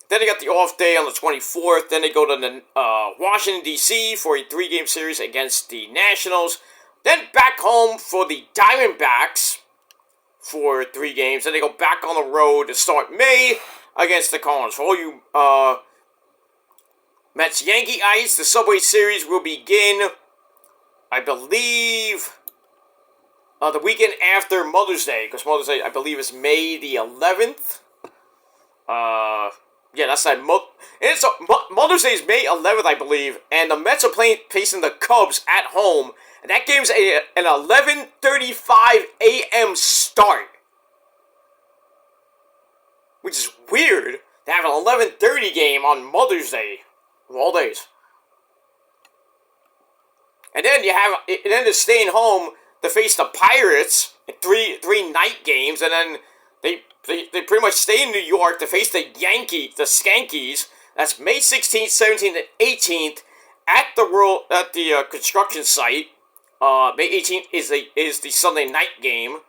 Speaker 1: Then they got the off day on the 24th. Then they go to Washington, D.C. for a 3-game series against the Nationals. Then back home for the Diamondbacks for 3 games. Then they go back on the road to start May against the Cardinals. For all you Mets Yankee Ice, the Subway Series will begin, I believe, the weekend after Mother's Day, because Mother's Day, I believe, is May the 11th. Yeah, that's that. Mother's Day is May 11th, I believe, and the Mets are facing the Cubs at home, and that game's an 11:35 a.m. start, which is weird to have an 11:30 game on Mother's Day of all days. And then they're staying home to face the Pirates in three night games, and then they pretty much stay in New York to face the Skankies. That's May 16th, 17th, and 18th at the construction site. May 18th is the Sunday night game.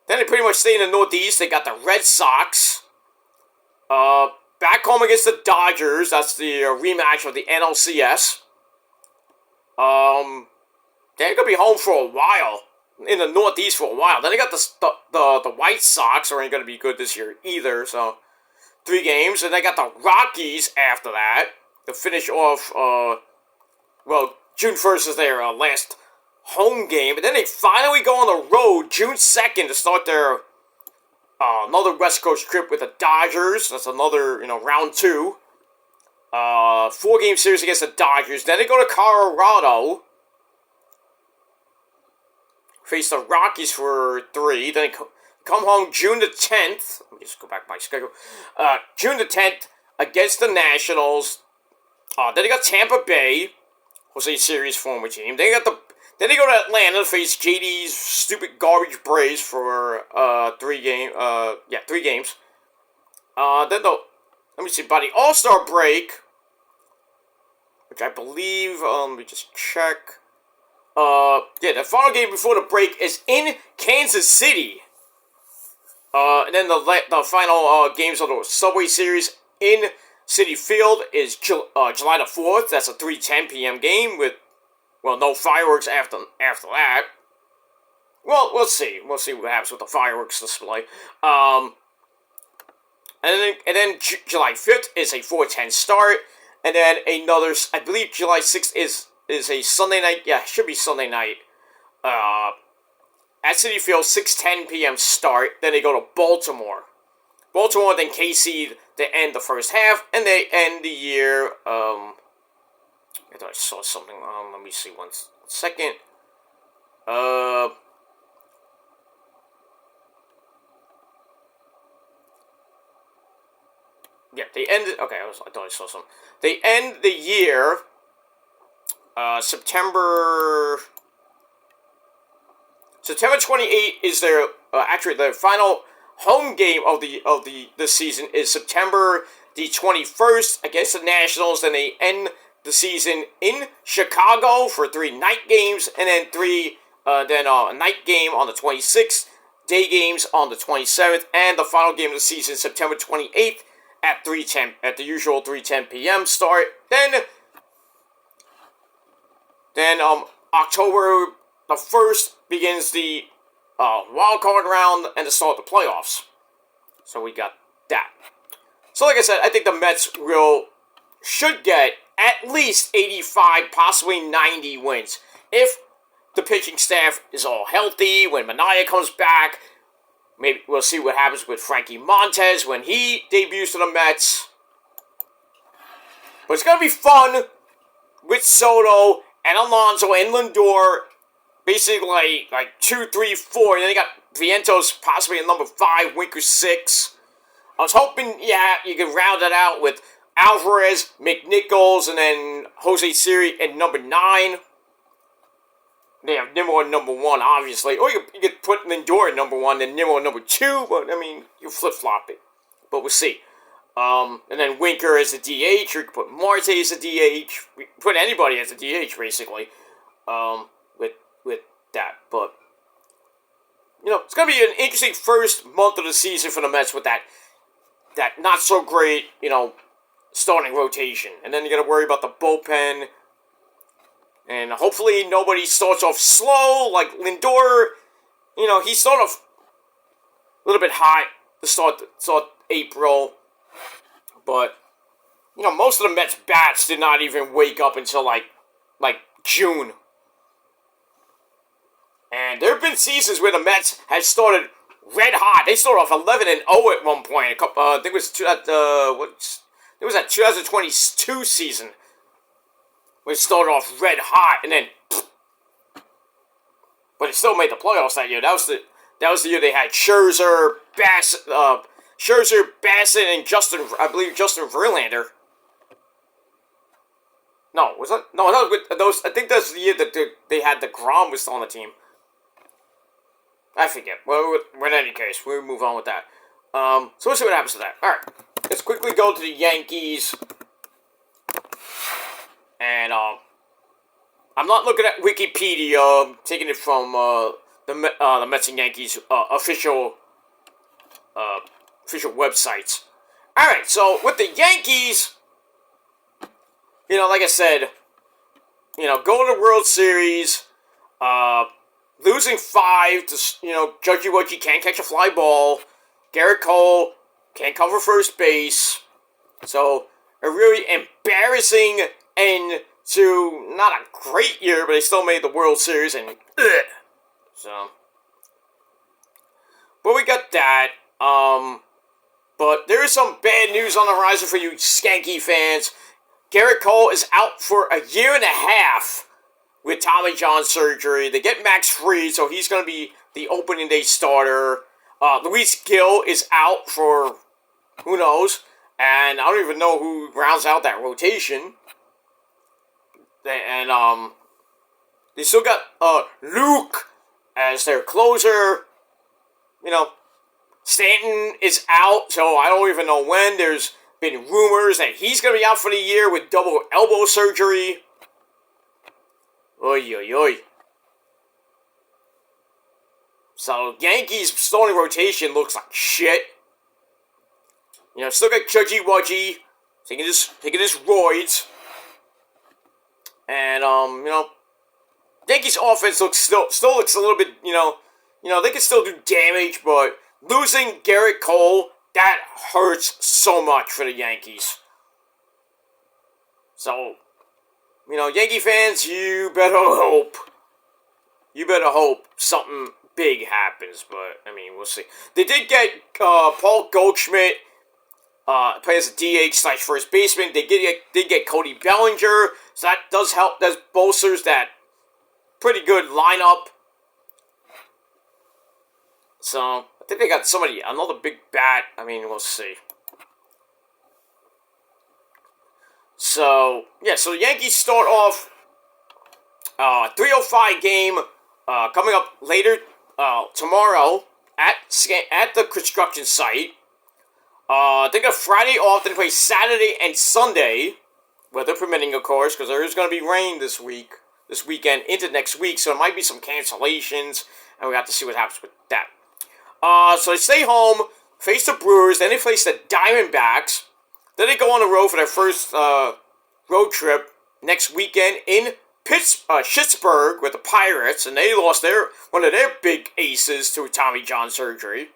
Speaker 1: Then they pretty much stay in the Northeast. They got the Red Sox. Back home against the Dodgers. That's the rematch of the NLCS. They're gonna be home for a while in the Northeast for a while. Then they got the White Sox, who aren't gonna be good this year either. So 3 games, and they got the Rockies after that to finish off. June 1st is their last home game, and then they finally go on the road June 2nd to start their another West Coast trip with the Dodgers. That's another round 2. 4-game series against the Dodgers. Then they go to Colorado, face the Rockies for 3. Then they come home June the 10th. Let me just go back to my schedule. June the 10th against the Nationals. Then they got Tampa Bay, Jose Siri's former team. Then they go to Atlanta to face JD's stupid garbage Braves for 3 games. Then let me see, by the All-Star break, which I believe, let me just check. The final game before the break is in Kansas City. And then the final games of the Subway Series in Citi Field is July the 4th. That's a 3:10 p.m. game with, no fireworks after that. Well, we'll see. We'll see what happens with the fireworks display. And then July 5th is a 4:10 start. And then another, I believe July 6th is a Sunday night. Yeah, it should be Sunday night. At Citi Field, 6:10 p.m. start. Then they go to Baltimore. Then KC to end the first half. And they end the year, I thought I saw something. Let me see one second. Yeah, they ended. Okay, I thought I saw something. They end the year September 28th is their actually their final home game of the season is September the 21st against the Nationals. Then they end the season in Chicago for 3 night games, and then a night game on the 26th, day games on the 27th, and the final game of the season September 28th. At the usual 3:10 p.m. start. Then October the 1st begins the wild card round and the start of the playoffs. So we got that. So like I said, I think the Mets should get at least 85, possibly 90 wins. If the pitching staff is all healthy, when Manaea comes back. Maybe we'll see what happens with Frankie Montes when he debuts for the Mets. But it's going to be fun with Soto and Alonso and Lindor. Basically like 2, 3, 4. And then you got Vientos possibly at number 5, Winker 6. I was hoping, you could round it out with Alvarez, McNichols, and then Jose Siri at number 9. They have Nimmo at number 1, obviously. Or you could put Lindor at number 1 and Nimmo at number 2. But, you flip-flop it. But we'll see. And then Winker as a DH. Or you could put Marte as a DH. We could put anybody as a DH, basically. With that. But, it's going to be an interesting first month of the season for the Mets with that not-so-great, starting rotation. And then you got to worry about the bullpen. And hopefully nobody starts off slow, like Lindor. He started off a little bit hot to start April. But You know, most of the Mets bats did not even wake up until like June. And there have been seasons where the Mets had started red hot. They started off 11-0 at one point. I think it was it was that 2022 season. We started off red hot, and then, but it still made the playoffs that year. That was the year they had Scherzer, Bassett, and Justin Verlander. No, was that? No, that was with those. I think that's the year that they had the Grom was still on the team. I forget. Well, in any case, we'll move on with that. So we'll see what happens to that. All right, let's quickly go to the Yankees. And I'm not looking at Wikipedia. I'm taking it from the Mets and Yankees official websites. All right, so with the Yankees, you know, like I said, you know, going to the World Series, losing 5 to, you know, Judgy Wudgy can't catch a fly ball. Garrett Cole can't cover first base. So a really embarrassing end to not a great year, but they still made the World Series, and so. But we got that. But there is some bad news on the horizon for you Skanky fans. Garrett Cole is out for a year and a half with Tommy John surgery. They get Max Fried, so he's going to be the opening day starter. Luis Gil is out for who knows, and I don't even know who rounds out that rotation. And they still got Luke as their closer. You know, Stanton is out, so I don't even know when. There's been rumors that he's going to be out for the year with double elbow surgery. Oy, oy, oy. So, Yankees' starting rotation looks like shit. You know, still got Judgy Wudgy taking his roids. And, you know, Yankees' offense still looks a little bit, you know, they can still do damage, but losing Garrett Cole, that hurts so much for the Yankees. So, you know, Yankee fans, you better hope something big happens, but, I mean, we'll see. They did get Paul Goldschmidt, play as a DH/first baseman. They did get Cody Bellinger, so that does help, that bolsters that pretty good lineup. So, I think they got another big bat. I mean, we'll see. So, yeah, so the Yankees start off 3:05 game coming up later tomorrow at the construction site. They got Friday off, then play Saturday and Sunday, weather permitting, of course, because there is going to be rain this weekend into next week, so there might be some cancellations, and we have to see what happens with that. So they stay home, face the Brewers, then they face the Diamondbacks, then they go on the road for their first road trip next weekend in Pittsburgh with the Pirates, and they lost one of their big aces to Tommy John surgery.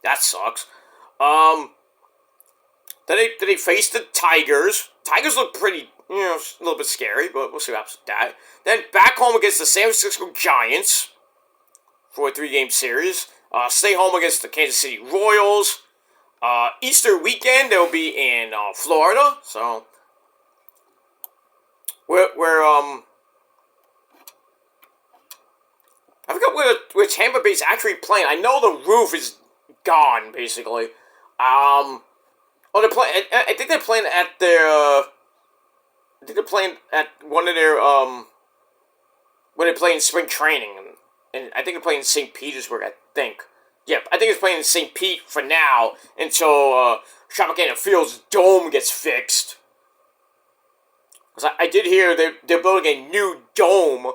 Speaker 1: That sucks. Then they face the Tigers. Tigers look pretty, you know, a little bit scary, but we'll see what happens with that. Then back home against the San Francisco Giants for a 3-game series. Stay home against the Kansas City Royals. Easter weekend, they'll be in Florida. So, I forgot where Tampa Bay's actually playing. I know the roof is gone, basically. They're playing. I think they're playing at their. I think they're playing at one of their when they play in spring training, and I think they're playing in St. Petersburg. I think. Yep, I think it's playing in St. Pete for now until Tropicana Field's dome gets fixed. Because I did hear they're building a new dome.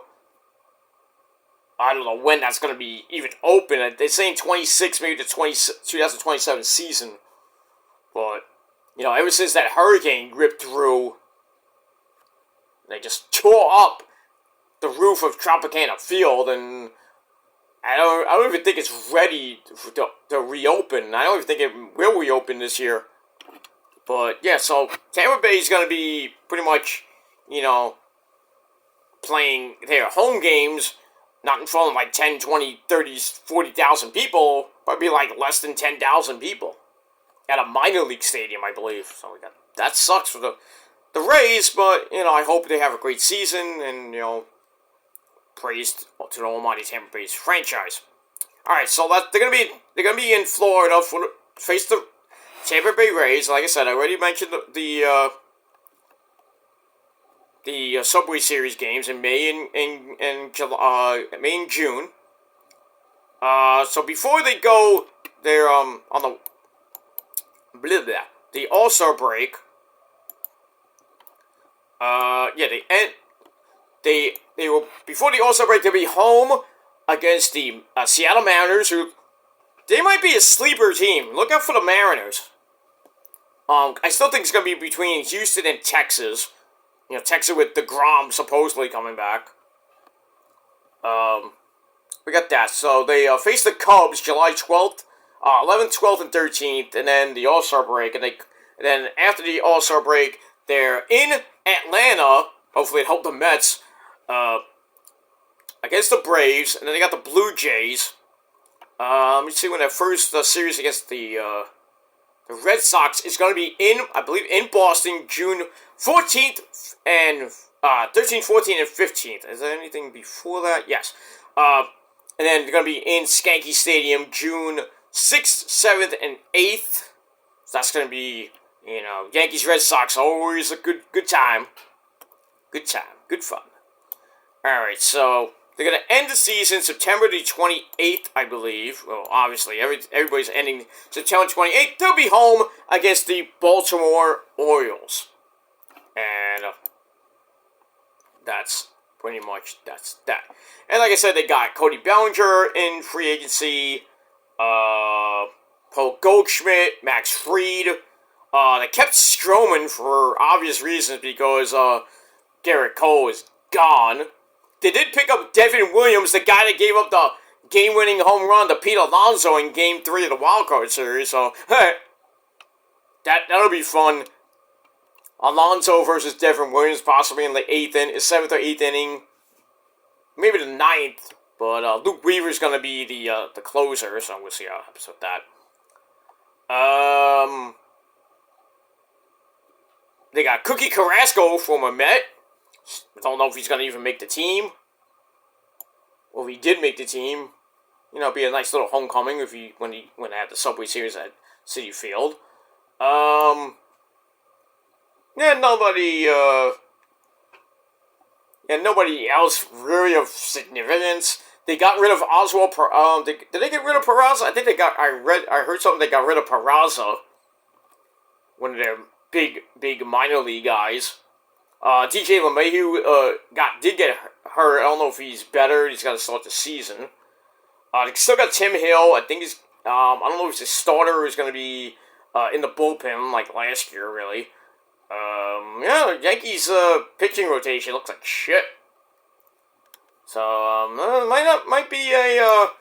Speaker 1: I don't know when that's going to be even open. They're saying 26, maybe the 2027 season. But, you know, ever since that hurricane ripped through, they just tore up the roof of Tropicana Field, and I don't even think it's ready to reopen. I don't even think it will reopen this year. But, yeah, so Tampa Bay is going to be pretty much, you know, playing their home games, not in front of like 10, 20, 30, 40,000 people, but be like less than 10,000 people at a minor league stadium, I believe. So that sucks for the Rays, but, you know, I hope they have a great season and, you know, praise to the almighty Tampa Bay's franchise. All right, so they're gonna be in Florida for face the Tampa Bay Rays. Like I said, I already mentioned the Subway Series games in May and May and June. So before they go, they're on the All-Star break. They were before the All-Star break. They'll be home against the Seattle Mariners, who they might be a sleeper team. Look out for the Mariners. I still think it's gonna be between Houston and Texas. You know, Texas with DeGrom supposedly coming back. We got that. So they face the Cubs July 12th, 11th, 12th, and 13th, and then the All-Star break. And then after the All-Star break, they're in Atlanta. Hopefully it helped the Mets against the Braves. And then they got the Blue Jays. Let me see when that first series against the Red Sox is going to be I believe, in Boston, June 14th and 13th, 14th, and 15th. Is there anything before that? Yes. And then they're going to be in Skanky Stadium, June 6th, 7th, and 8th. So that's going to be, you know, Yankees, Red Sox, always a good time. Good time. Good fun. Alright, so they're going to end the season September the 28th, I believe. Well, obviously, everybody's ending September 28th. They'll be home against the Baltimore Orioles. And that's pretty much that. And like I said, they got Cody Bellinger in free agency, Paul Goldschmidt, Max Fried. They kept Stroman for obvious reasons because Garrett Cole is gone. They did pick up Devin Williams, the guy that gave up the game-winning home run to Pete Alonso in Game 3 of the wildcard series. So, hey, that'll be fun. Alonso versus Devin Williams, possibly in the 7th or 8th inning. Maybe the 9th. But Luke Weaver's going to be the closer, so we'll see how it happens with that. They got Cookie Carrasco from a Met. I don't know if he's going to even make the team. Well, if he did make the team, you know, it'd be a nice little homecoming when they had the Subway Series at Citi Field. Nobody else really of significance. They got rid of Oswald. Did they get rid of Peraza? I think they got. I heard something. They got rid of Peraza, one of their big minor league guys. DJ LeMahieu did get hurt. I don't know if he's better. He's got to start the season. They still got Tim Hill. I think he's. I don't know if he's a starter or he's going to be in the bullpen like last year. Really. The Yankees pitching rotation looks like shit. So might be a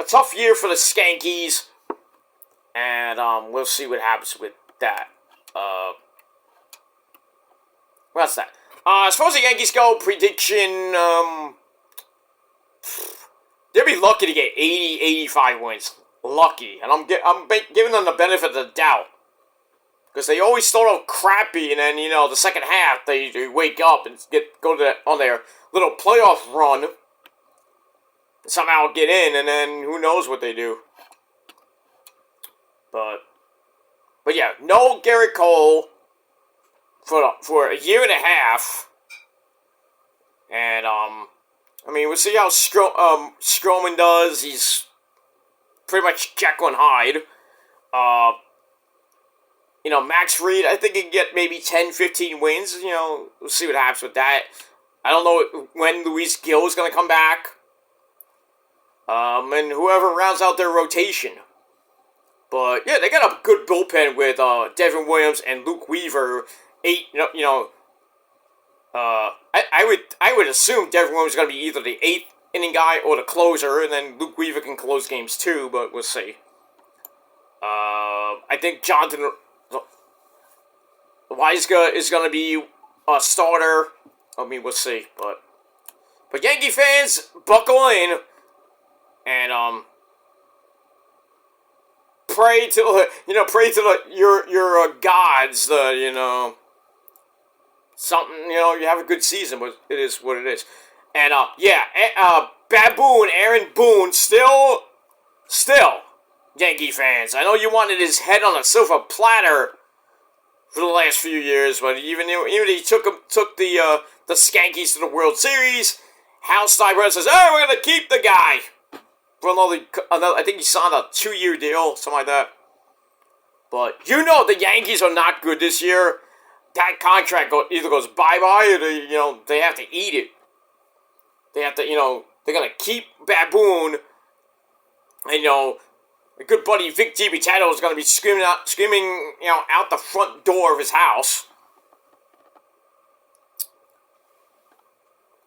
Speaker 1: tough year for the Skankies, and we'll see what happens with that. What's that? As far as the Yankees go, prediction, they'll be lucky to get 80, 85 wins. Lucky, and I'm giving them the benefit of the doubt. Because they always start off crappy, and then, you know, the second half, they wake up and on their little playoff run, and somehow get in, and then who knows what they do. But yeah, no Garrett Cole for a year and a half, and, we'll see how Stroman does. He's pretty much Jekyll and Hyde. Max Fried, I think he can get maybe 10, 15 wins. We'll see what happens with that. I don't know when Luis Gil is going to come back. And whoever rounds out their rotation. But, yeah, they got a good bullpen with Devin Williams and Luke Weaver. I would assume Devin Williams is going to be either the 8th inning guy or the closer, and then Luke Weaver can close games too, but we'll see. I think Jonathan Weisga is going to be a starter. I mean, we'll see. But Yankee fans, buckle in. And, pray to, your gods, something, you have a good season, but it is what it is. And, Baboon, Aaron Boone, still, Yankee fans. I know you wanted his head on a silver platter for the last few years, but even he took the Skankies to the World Series. Hal Steinbrenner says, "Hey, we're gonna keep the guy for another. I think he signed a 2-year deal, something like that." But the Yankees are not good this year. That contract either goes bye-bye or they have to eat it. They have to, they're gonna keep Baboon, and my good buddy Vic DiBitetto is gonna be screaming out the front door of his house.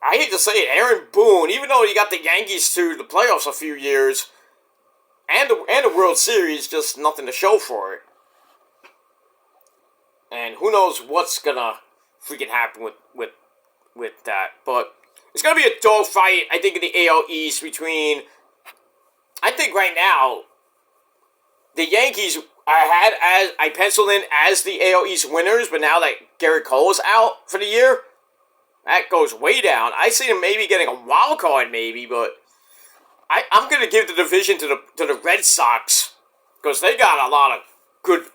Speaker 1: I hate to say it, Aaron Boone, even though he got the Yankees to the playoffs a few years, and the World Series, just nothing to show for it. And who knows what's gonna freaking happen with that. But it's gonna be a dogfight, I think, in the AL East between, I think right now, the Yankees I penciled in as the AL East winners, but now that Garrett Cole is out for the year, that goes way down. I see them maybe getting a wild card, maybe, but I'm going to give the division to the Red Sox because they got a lot of good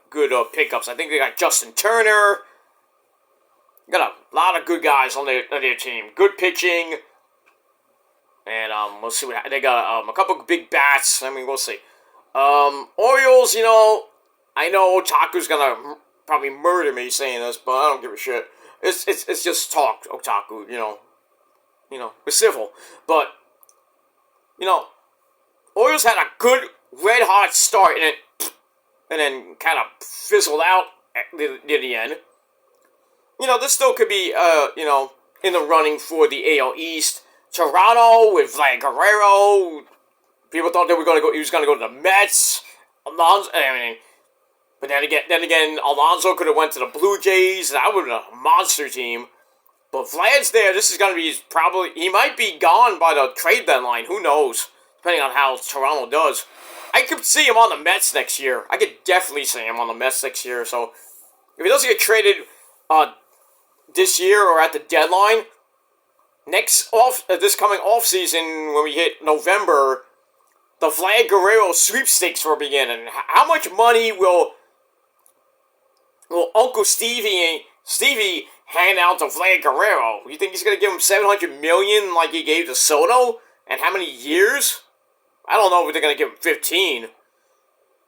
Speaker 1: pickups. I think they got Justin Turner. Got a lot of good guys on their team. Good pitching. And we'll see what they got. A couple of big bats. I mean, we'll see. Orioles, I know Otaku's going to probably murder me saying this, but I don't give a shit. It's just talk, Otaku, we're civil. But, Orioles had a good red-hot start and then kind of fizzled out near the end. This still could be, in the running for the AL East. Toronto with Vlad Guerrero. People thought he was going to go to the Mets. But then again, Alonso could have went to the Blue Jays. That would have been a monster team. But Vlad's there. This is going to be he might be gone by the trade deadline. Who knows? Depending on how Toronto does. I could see him on the Mets next year. I could definitely see him on the Mets next year. So, if he doesn't get traded this year or at the deadline, this coming off season when we hit November, the Vlad Guerrero sweepstakes will begin. And how much money will Uncle Stevie hand out to Vlad Guerrero? You think he's going to give him $700 million like he gave to Soto? And how many years? I don't know if they're going to give him 15.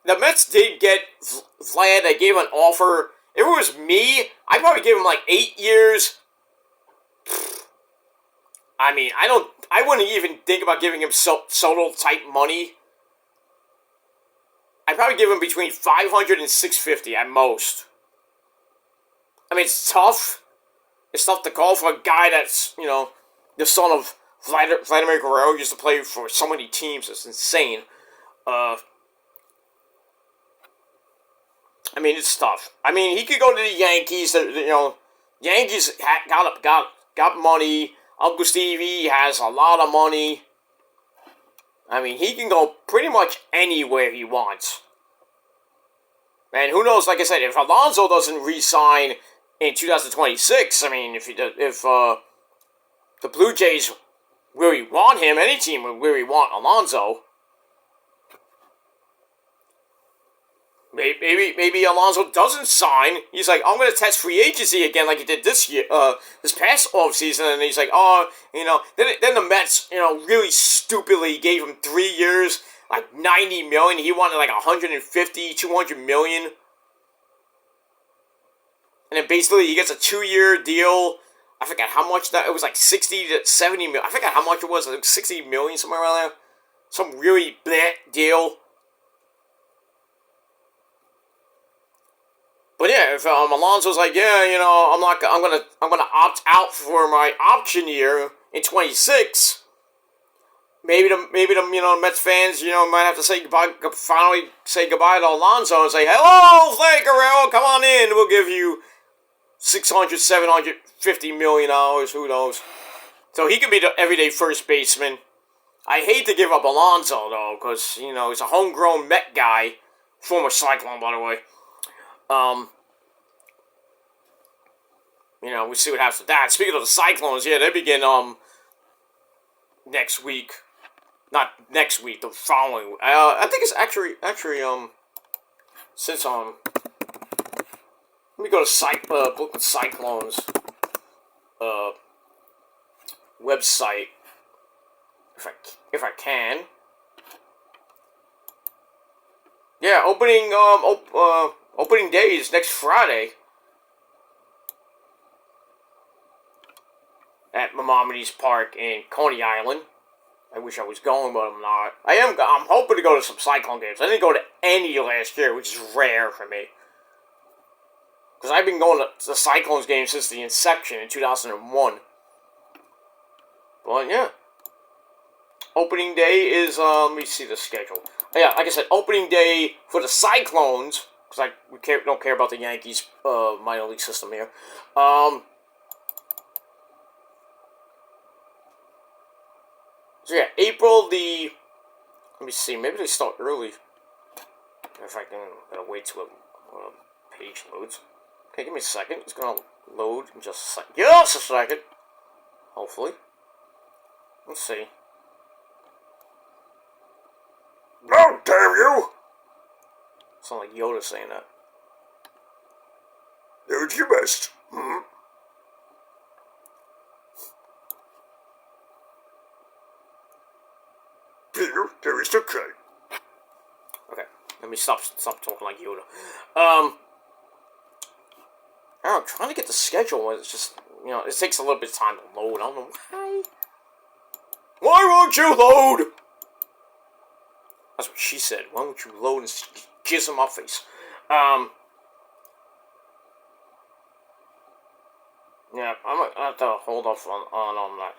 Speaker 1: The Mets did get Vlad. They gave him an offer. If it was me, I'd probably give him like 8 years. I mean, I wouldn't even think about giving him Soto type money. I'd probably give him between $500 and $650 at most. I mean, it's tough. It's tough to call for a guy that's, the son of Vladimir Guerrero, used to play for so many teams. It's insane. I mean, it's tough. I mean, he could go to the Yankees. Yankees got money. Uncle Stevie has a lot of money. I mean, he can go pretty much anywhere he wants. And who knows, like I said, if Alonso doesn't re-sign in 2026, I mean, if the Blue Jays really want him, any team would really want Alonso. Maybe Alonso doesn't sign. He's like, I'm going to test free agency again like he did this year, this past offseason. And he's like, then the Mets, really stupidly gave him 3 years, like $90 million. He wanted like $150, $200 million. And then basically he gets a 2-year deal. I forgot how much that, it was like 60 to 70 million. I forgot how much it was, like 60 million, somewhere around there. Some really bleh deal. But yeah, if Alonso's like, I'm gonna opt out for my option year in 26. Maybe the Mets fans might have to say goodbye, finally say goodbye to Alonso and say, hello, Vlad Guerrero, come on in, we'll give you $600, $750 million, who knows. So he could be the everyday first baseman. I hate to give up Alonso, though, because, you know, he's a homegrown Met guy. Former Cyclone, by the way. You know, we'll see what happens with that. Speaking of the Cyclones, yeah, they begin, next week. Not next week, the following. I think it's actually, since, let me go to Brooklyn Cyclones, website, if I can. Yeah, opening day is next Friday at Maimonides Park in Coney Island. I wish I was going, but I'm not. I'm hoping to go to some Cyclone games. I didn't go to any last year, which is rare for me. Because I've been going to the Cyclones games since the inception in 2001. But yeah. Opening day is, let me see the schedule. Yeah, like I said, opening day for the Cyclones, because we don't care about the Yankees minor league system here. So yeah, April let me see, maybe they start early. If I can, gotta wait till a page loads. Okay, give me a second. It's gonna load in just a second. Just a second. Hopefully. Let's see. No, damn you! Sound like Yoda saying that. Dude, you missed. Peter, there is okay. Okay, let me stop talking like Yoda. I'm trying to get the schedule. It's just, you know, it takes a little bit of time to load. I don't know why. Why won't you load? That's what she said. Why won't you load and jizz in my face? Yeah, I'm gonna have to hold off on that.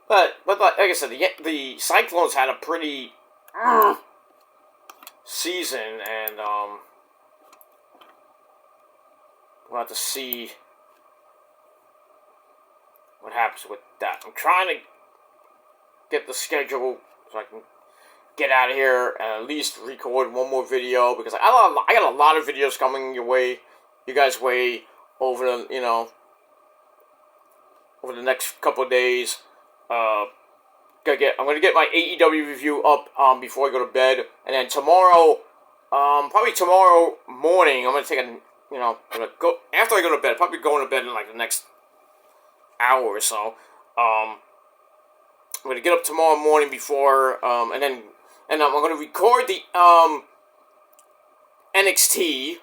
Speaker 1: But like I said, the Cyclones had a pretty season, and we'll have to see what happens with that. I'm trying to get the schedule so I can get out of here and at least record one more video, because I got a lot of videos coming your way, you guys' way, over the over the next couple of days. I'm gonna get my AEW review up before I go to bed, and then tomorrow, probably tomorrow morning, I'm gonna take I'm gonna go after I go to bed. Probably going to bed in like the next hour or so. I'm gonna get up tomorrow morning before, and I'm gonna record the NXT,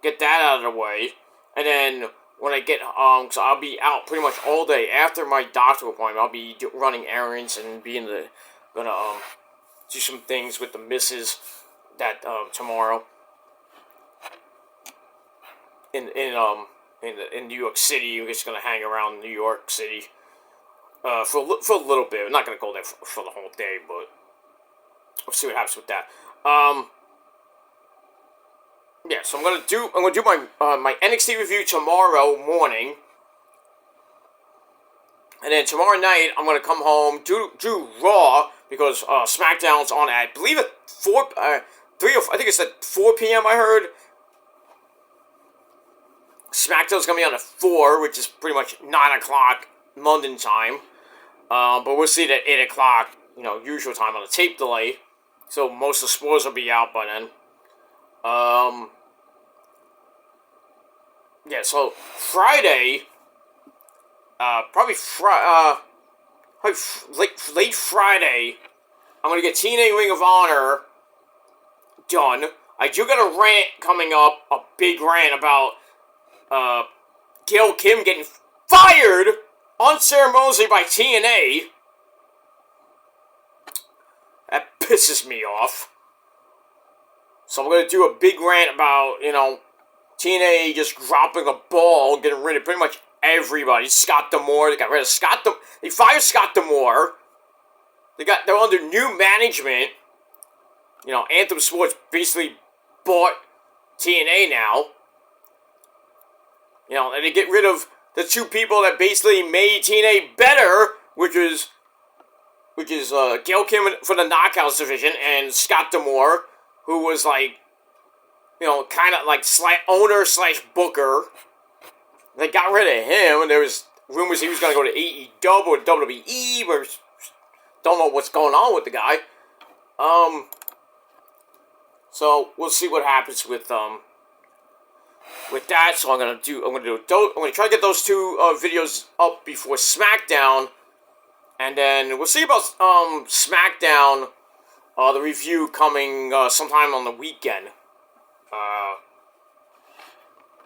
Speaker 1: get that out of the way, and then when I get so I'll be out pretty much all day after my doctor appointment. I'll be running errands and gonna do some things with the missus that tomorrow in New York City. We're just gonna hang around New York City for a little bit. I'm not gonna go there for the whole day, but we'll see what happens with that. Yeah, so I'm gonna do my NXT review tomorrow morning, and then tomorrow night I'm gonna come home do Raw, because SmackDown's on at, I believe at 3 or I think it's at 4 p.m. I heard. SmackDown's gonna be on at 4, which is pretty much 9 o'clock London time. But we'll see it at 8 o'clock, usual time on the tape delay. So most of the spoilers will be out by then. Yeah, so Friday, probably late Friday, I'm gonna get TNA Ring of Honor done. I do got a rant coming up, a big rant about Gail Kim getting fired unceremoniously by TNA. That pisses me off. So I'm going to do a big rant about, TNA just dropping the ball, getting rid of pretty much everybody. Scott D'Amore, they got rid of they fired Scott D'Amore. They're under new management. Anthem Sports basically bought TNA now. You know, and they get rid of the two people that basically made TNA better, which is Gail Kim for the Knockouts division and Scott D'Amore, who was like, you know, kind of like owner / booker. They got rid of him, and there was rumors he was going to go to AEW or WWE, but don't know what's going on with the guy. So we'll see what happens with that. So I'm gonna try to get those two videos up before SmackDown, and then we'll see about SmackDown. The review coming sometime on the weekend.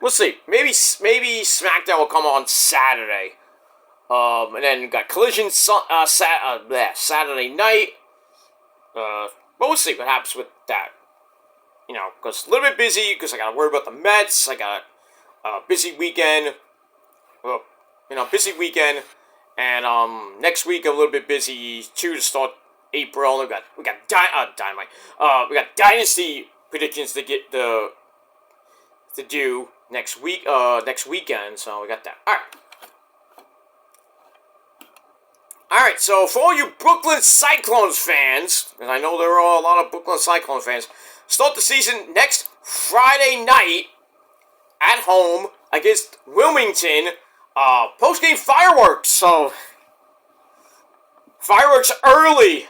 Speaker 1: We'll see. Maybe SmackDown will come on Saturday. And then we got Collision Saturday night. But we'll see what happens with that. You know, because a little bit busy, because I got to worry about the Mets. I got a busy weekend. Well, you know, busy weekend. And next week a little bit busy too to start April. We got Dynamite. We got Dynasty predictions to do next weekend. So we got that. All right. So for all you Brooklyn Cyclones fans, and I know there are a lot of Brooklyn Cyclone fans, start the season next Friday night at home against Wilmington. Post-game fireworks. So fireworks early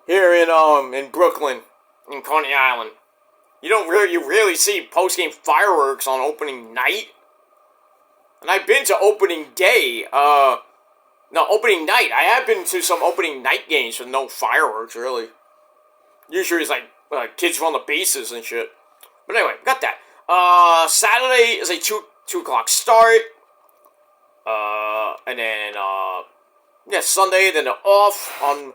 Speaker 1: here in Brooklyn, in Coney Island. You rarely see post-game fireworks on opening night. And I've been to opening day. Opening night. I have been to some opening night games with no fireworks, really. Usually it's like kids run the bases and shit. But anyway, got that. Saturday is a 2 o'clock start. And then, Sunday, then they're off on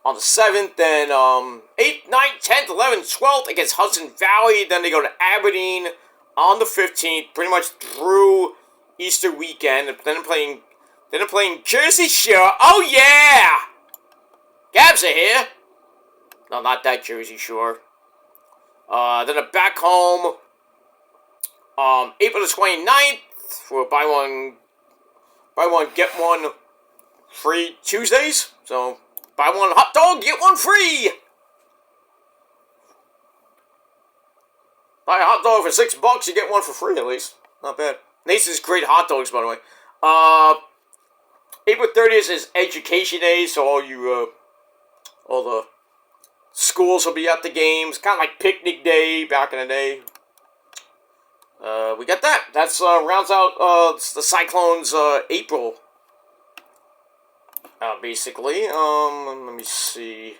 Speaker 1: the 7th, then, 8th, 9th, 10th, 11th, 12th against Hudson Valley, then they go to Aberdeen on the 15th, pretty much through Easter weekend, then they're playing Jersey Shore, oh yeah! Gabs are here! No, not that Jersey Shore. Then they're back home, April the 29th, for buy one, get one free Tuesdays. So, buy one hot dog, get one free. Buy a hot dog for $6, you get one for free at least. Not bad. Nathan's great hot dogs, by the way. April 30th is Education Day, so all the schools will be at the games. Kind of like picnic day back in the day. We got that. That's rounds out the Cyclones' April. Basically. Let me see.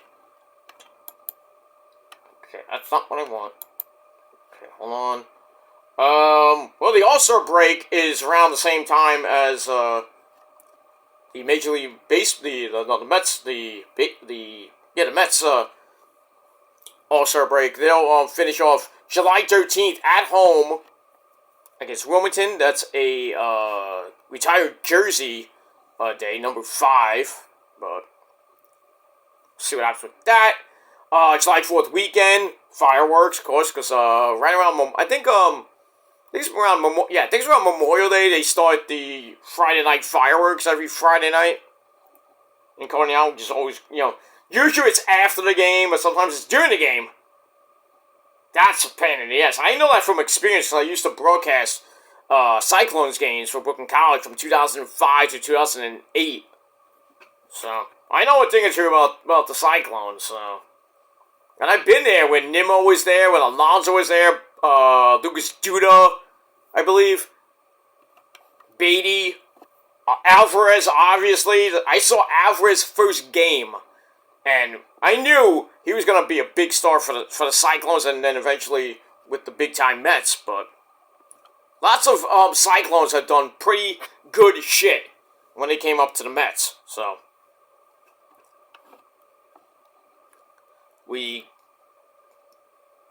Speaker 1: Okay, that's not what I want. Okay, hold on. Well, the All-Star break is around the same time as the Major League the Mets, the Mets All-Star break. They'll finish off July 13th at home against Wilmington. That's a retired jersey day, number 5. But see what happens with that. July 4th weekend, fireworks, of course, because right around I think it's around Memorial Day. They start the Friday night fireworks every Friday night in Coney Island, which is always, usually it's after the game, but sometimes it's during the game. That's a pain in the ass. I know that from experience, because I used to broadcast Cyclones games for Brooklyn College from 2005 to 2008. So, I know a thing or two about the Cyclones, so. And I've been there when Nimmo was there, when Alonzo was there, Lucas Duda, I believe, Beatty, Alvarez, obviously. I saw Alvarez's first game, and I knew he was going to be a big star for the Cyclones, and then eventually with the big-time Mets, but lots of Cyclones have done pretty good shit when they came up to the Mets, so. We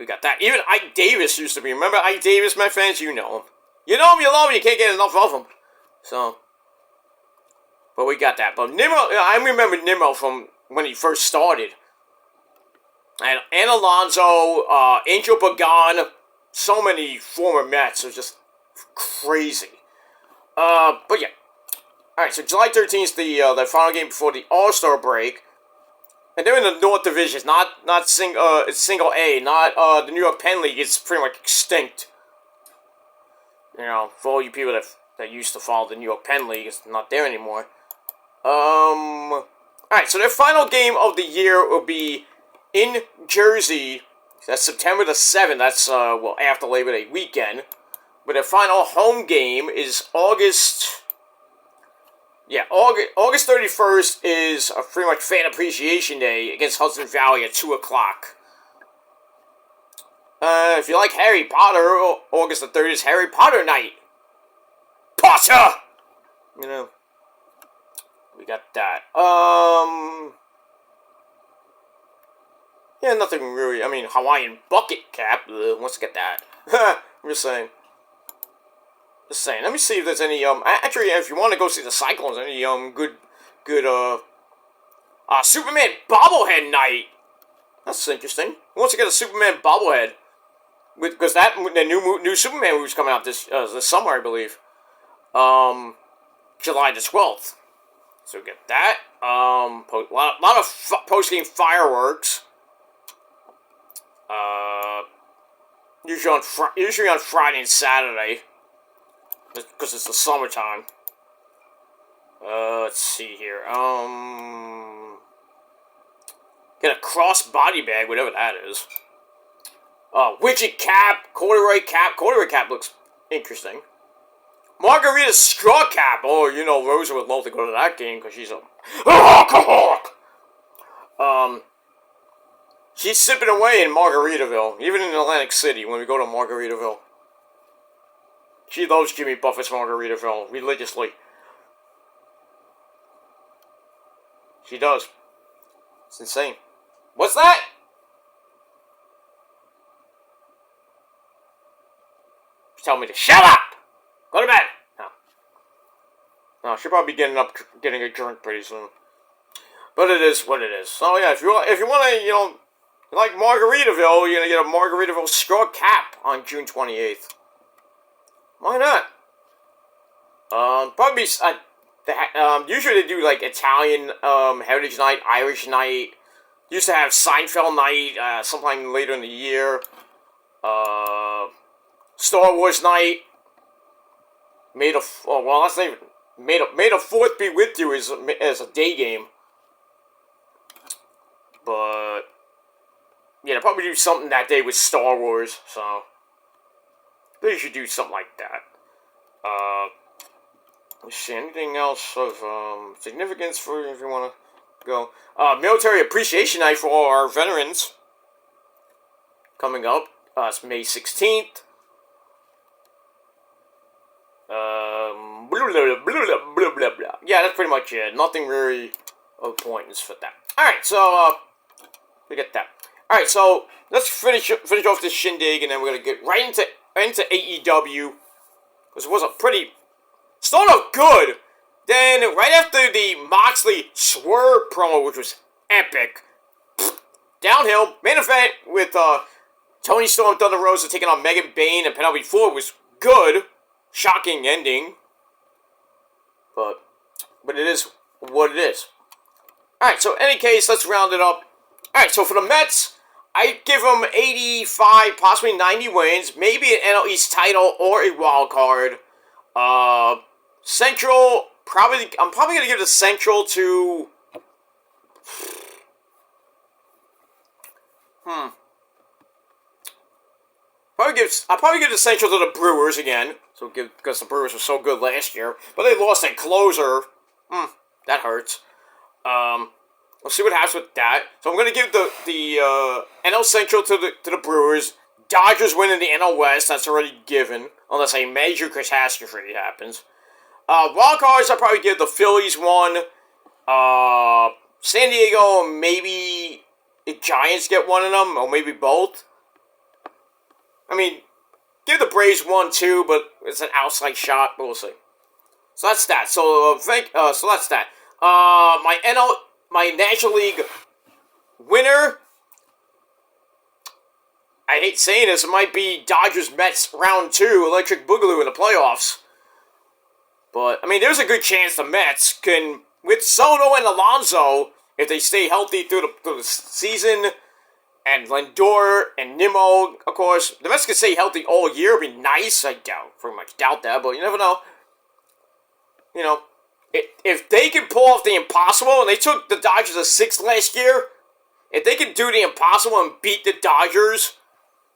Speaker 1: got that. Even Ike Davis used to be. Remember Ike Davis, my fans? You know him. You know him, you love him, you can't get enough of him. So, but we got that. But Nimmo, I remember Nimmo from when he first started. And Alonzo, Angel Pagan, so many former Mets. It was just crazy. But yeah. Alright, so July 13th is the final game before the All-Star break. And they're in the North Division, it's single A, not the New York Penn League. It's pretty much extinct. You know, for all you people that used to follow the New York Penn League, it's not there anymore. Alright, so their final game of the year will be in Jersey. That's September the 7th. That's, well, after Labor Day weekend. But their final home game is August 31st is pretty much Fan Appreciation Day against Hudson Valley at 2 o'clock. If you like Harry Potter, August the 3rd is Harry Potter night. Potter! You know, we got that. Yeah, nothing really. I mean, Hawaiian bucket cap. Let's get that. I'm just saying. Let me see if there's any, actually, if you want to go see the Cyclones, any, good, Superman bobblehead night. That's interesting. Who wants to get a Superman bobblehead? Because the new Superman movie's coming out this summer, I believe. July the 12th. So get that. Lot of post-game fireworks. Usually on Friday and Saturday. Because it's the summertime. Let's see here. Get a cross body bag, whatever that is. Widget cap, corduroy cap. Corduroy cap looks interesting. Margarita straw cap. Oh, you know, Rosa would love to go to that game because she's a alcoholic. She's sipping away in Margaritaville, even in Atlantic City when we go to Margaritaville. She loves Jimmy Buffett's Margaritaville religiously. She does. It's insane. What's that? She's telling me to shut up! Go to bed! No, she'll probably be getting a drink pretty soon. But it is what it is. So yeah, if you want to, you know, like Margaritaville, you're gonna get a Margaritaville straw cap on June 28th. Why not? Probably, usually they do, like, Italian, Heritage Night, Irish Night. Used to have Seinfeld Night, sometime later in the year. Star Wars Night. May the 4th be with you as a day game. But, yeah, they'll probably do something that day with Star Wars, so they should do something like that. Let's see, anything else of significance for if you want to go? Military Appreciation Night for all our veterans. Coming up. It's May 16th. Yeah, that's pretty much it. Nothing really of importance for that. Alright, so, we get that. Alright, so, let's finish off this shindig, and then we're going to get right into AEW, because it was a pretty, started off good, then right after the Moxley Swerve promo, which was epic, downhill, main event with Tony Storm, Thunder Rosa taking on Megan Bayne and Penelope Ford was good, shocking ending, but it is what it is. Alright, so in any case, let's round it up. Alright, so for the Mets, I give them 85, possibly 90 wins, maybe an NL East title or a wild card. Central, I'm probably going to give the Central to, I'll probably give the Central to the Brewers again, because the Brewers were so good last year, but they lost a closer. That hurts. We'll see what happens with that. So I'm going to give the NL Central to the Brewers. Dodgers winning the NL West. That's already given, unless a major catastrophe happens. Wild cards, I'll probably give the Phillies one. San Diego, maybe the Giants get one of them, or maybe both. I mean, give the Braves one too, but it's an outside shot. But we'll see. So that's that. So that's that. My National League winner, I hate saying this, it might be Dodgers-Mets round 2, Electric Boogaloo in the playoffs. But, I mean, there's a good chance the Mets can, with Soto and Alonso, if they stay healthy through the season, and Lindor and Nimmo, of course, the Mets can stay healthy all year. It'd be nice. I pretty much doubt that, but you never know. You know, if they can pull off the impossible, and they took the Dodgers to 6 last year, if they can do the impossible and beat the Dodgers,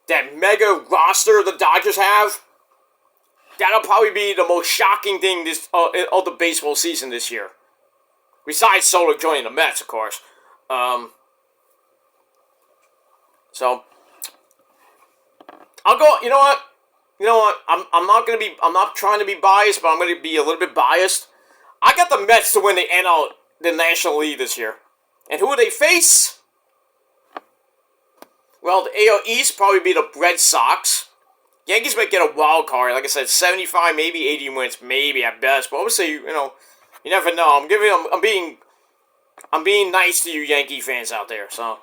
Speaker 1: that mega roster the Dodgers have, that'll probably be the most shocking thing of the baseball season this year. Besides Soto joining the Mets, of course. So I'll go. You know what? I'm not trying to be biased, but I'm going to be a little bit biased. I got the Mets to win the National League this year. And who will they face? Well, the AL East probably be the Red Sox. Yankees might get a wild card. Like I said, 75, maybe 80 wins, maybe at best. But obviously, you never know. I'm being nice to you Yankee fans out there. So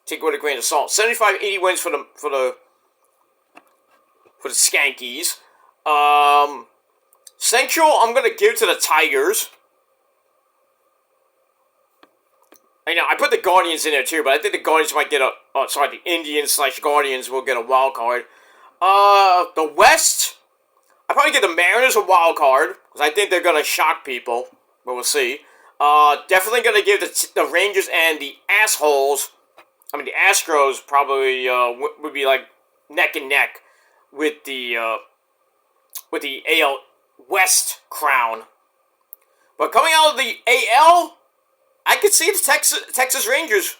Speaker 1: take it with a grain of salt. 75, 80 wins for the Skankies. Central, I'm gonna give to the Tigers. I put the Guardians in there too, but I think the Guardians might get the Indians/Guardians will get a wild card. The West, I probably give the Mariners a wild card, because I think they're going to shock people, but we'll see. Definitely going to give the Rangers and the Astros probably would be like neck and neck with the AL West crown. But coming out of the AL, I could see the Texas Rangers.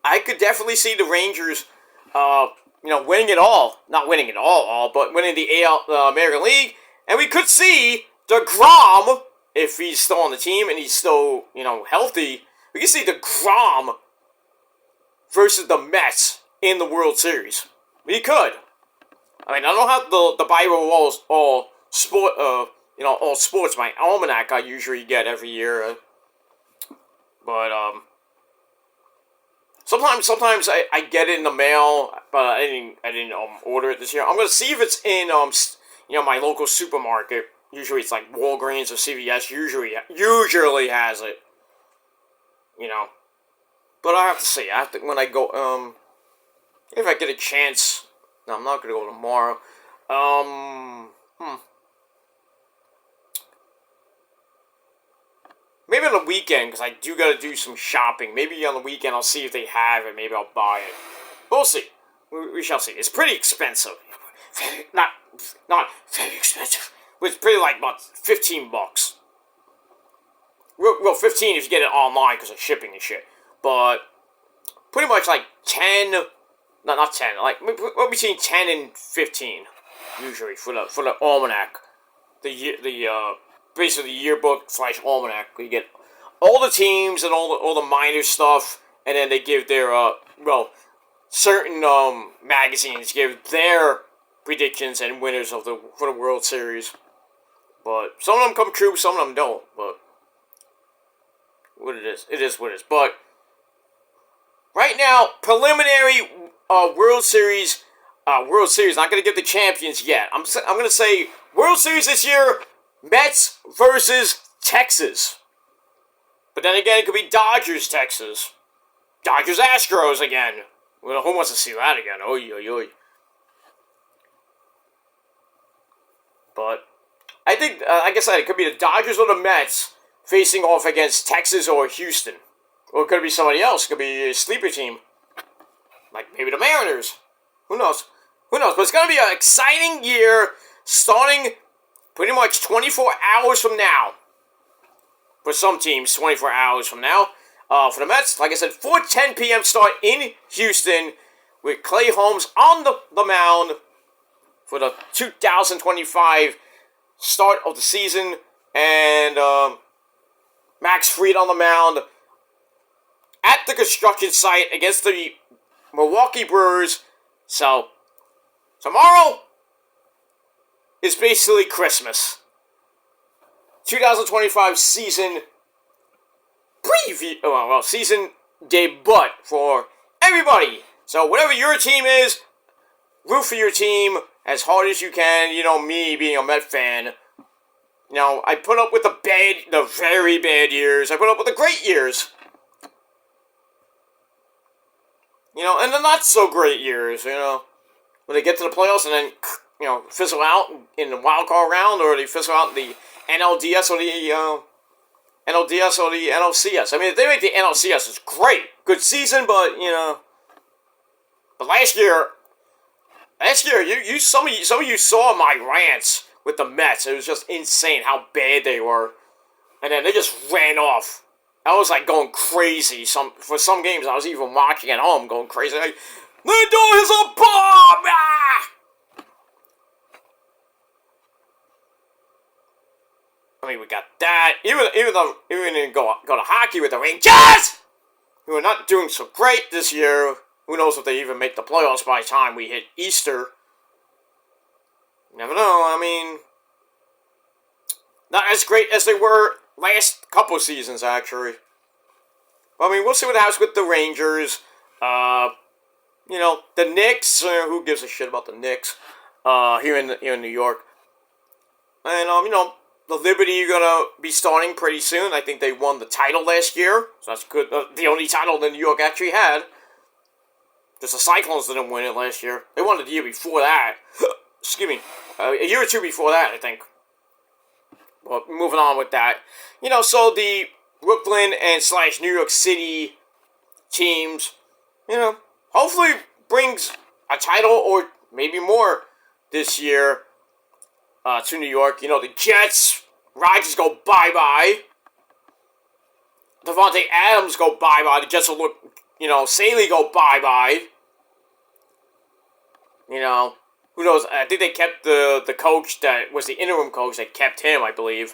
Speaker 1: I could definitely see the Rangers, winning it all. Not winning it all, but winning the AL American League. And we could see DeGrom, if he's still on the team and he's still, healthy. We could see DeGrom versus the Mets in the World Series. We could. I don't have the Bible all sports, my almanac I usually get every year. But sometimes I get it in the mail, but I didn't order it this year. I'm gonna see if it's in my local supermarket. Usually it's like Walgreens or CVS. Usually has it. But I have to see. When I go if I get a chance. No, I'm not gonna go tomorrow. Maybe on the weekend, because I do got to do some shopping. Maybe on the weekend I'll see if they have it. Maybe I'll buy it. We'll see. We shall see. It's pretty expensive. Not very expensive. It's pretty like about $15. Well, 15 if you get it online because of shipping and shit. But pretty much like 10. No, not 10. Like between 10 and 15 usually for the almanac. Basically the yearbook / almanac. You get all the teams and all the minor stuff, and then they give their certain magazines give their predictions and winners for the World Series. But some of them come true, some of them don't. But it is what it is. But right now, preliminary World Series. Not going to get the champions yet. I'm going to say World Series this year. Mets versus Texas. But then again, it could be Dodgers, Texas. Dodgers, Astros again. Well, who wants to see that again? Oy, oy, oy. But I think, like I said, it could be the Dodgers or the Mets facing off against Texas or Houston. Or it could be somebody else. It could be a sleeper team. Like maybe the Mariners. Who knows? But it's going to be an exciting year starting pretty much 24 hours from now. For some teams, 24 hours from now. For the Mets, like I said, 4:10 p.m. start in Houston with Clay Holmes on the mound for the 2025 start of the season. And Max Fried on the mound at the construction site against the Milwaukee Brewers. So, tomorrow is basically Christmas. 2025 season preview, season debut for everybody. So whatever your team is, root for your team as hard as you can. Me being a Met fan, You know, I put up with the very bad years. I put up with the great years. You know, and the not so great years, you know. When they get to the playoffs and then, you know, fizzle out in the wild card round, or they fizzle out in the NLDS or the NLCS. I mean, if they make the NLCS, it's great. Good season, but, you know. But last year, some of you saw my rants with the Mets. It was just insane how bad they were. And then they just ran off. I was like going crazy. For some games, I was even watching at home going crazy. Like, Lindor is a bomb! Ah! I mean, we got that. Even though we didn't go to hockey with the Rangers, who are not doing so great this year. Who knows if they even make the playoffs by the time we hit Easter? Never know. I mean, not as great as they were last couple seasons, actually. But, I mean, we'll see what happens with the Rangers. You know, the Knicks. Who gives a shit about the Knicks? Here in New York. And you know, the Liberty are gonna be starting pretty soon. I think they won the title last year, so that's good. The only title that New York actually had. Just the Cyclones didn't win it last year. They won it the year before that. Excuse me, a year or two before that, I think. But moving on with that, you know, so the Brooklyn and / New York City teams, you know, hopefully brings a title or maybe more this year to New York. You know, the Jets, Rodgers go bye-bye. Devontae Adams go bye-bye. The Jets will look, you know, Saley go bye-bye. You know, who knows? I think they kept the coach that was the interim coach. They kept him, I believe.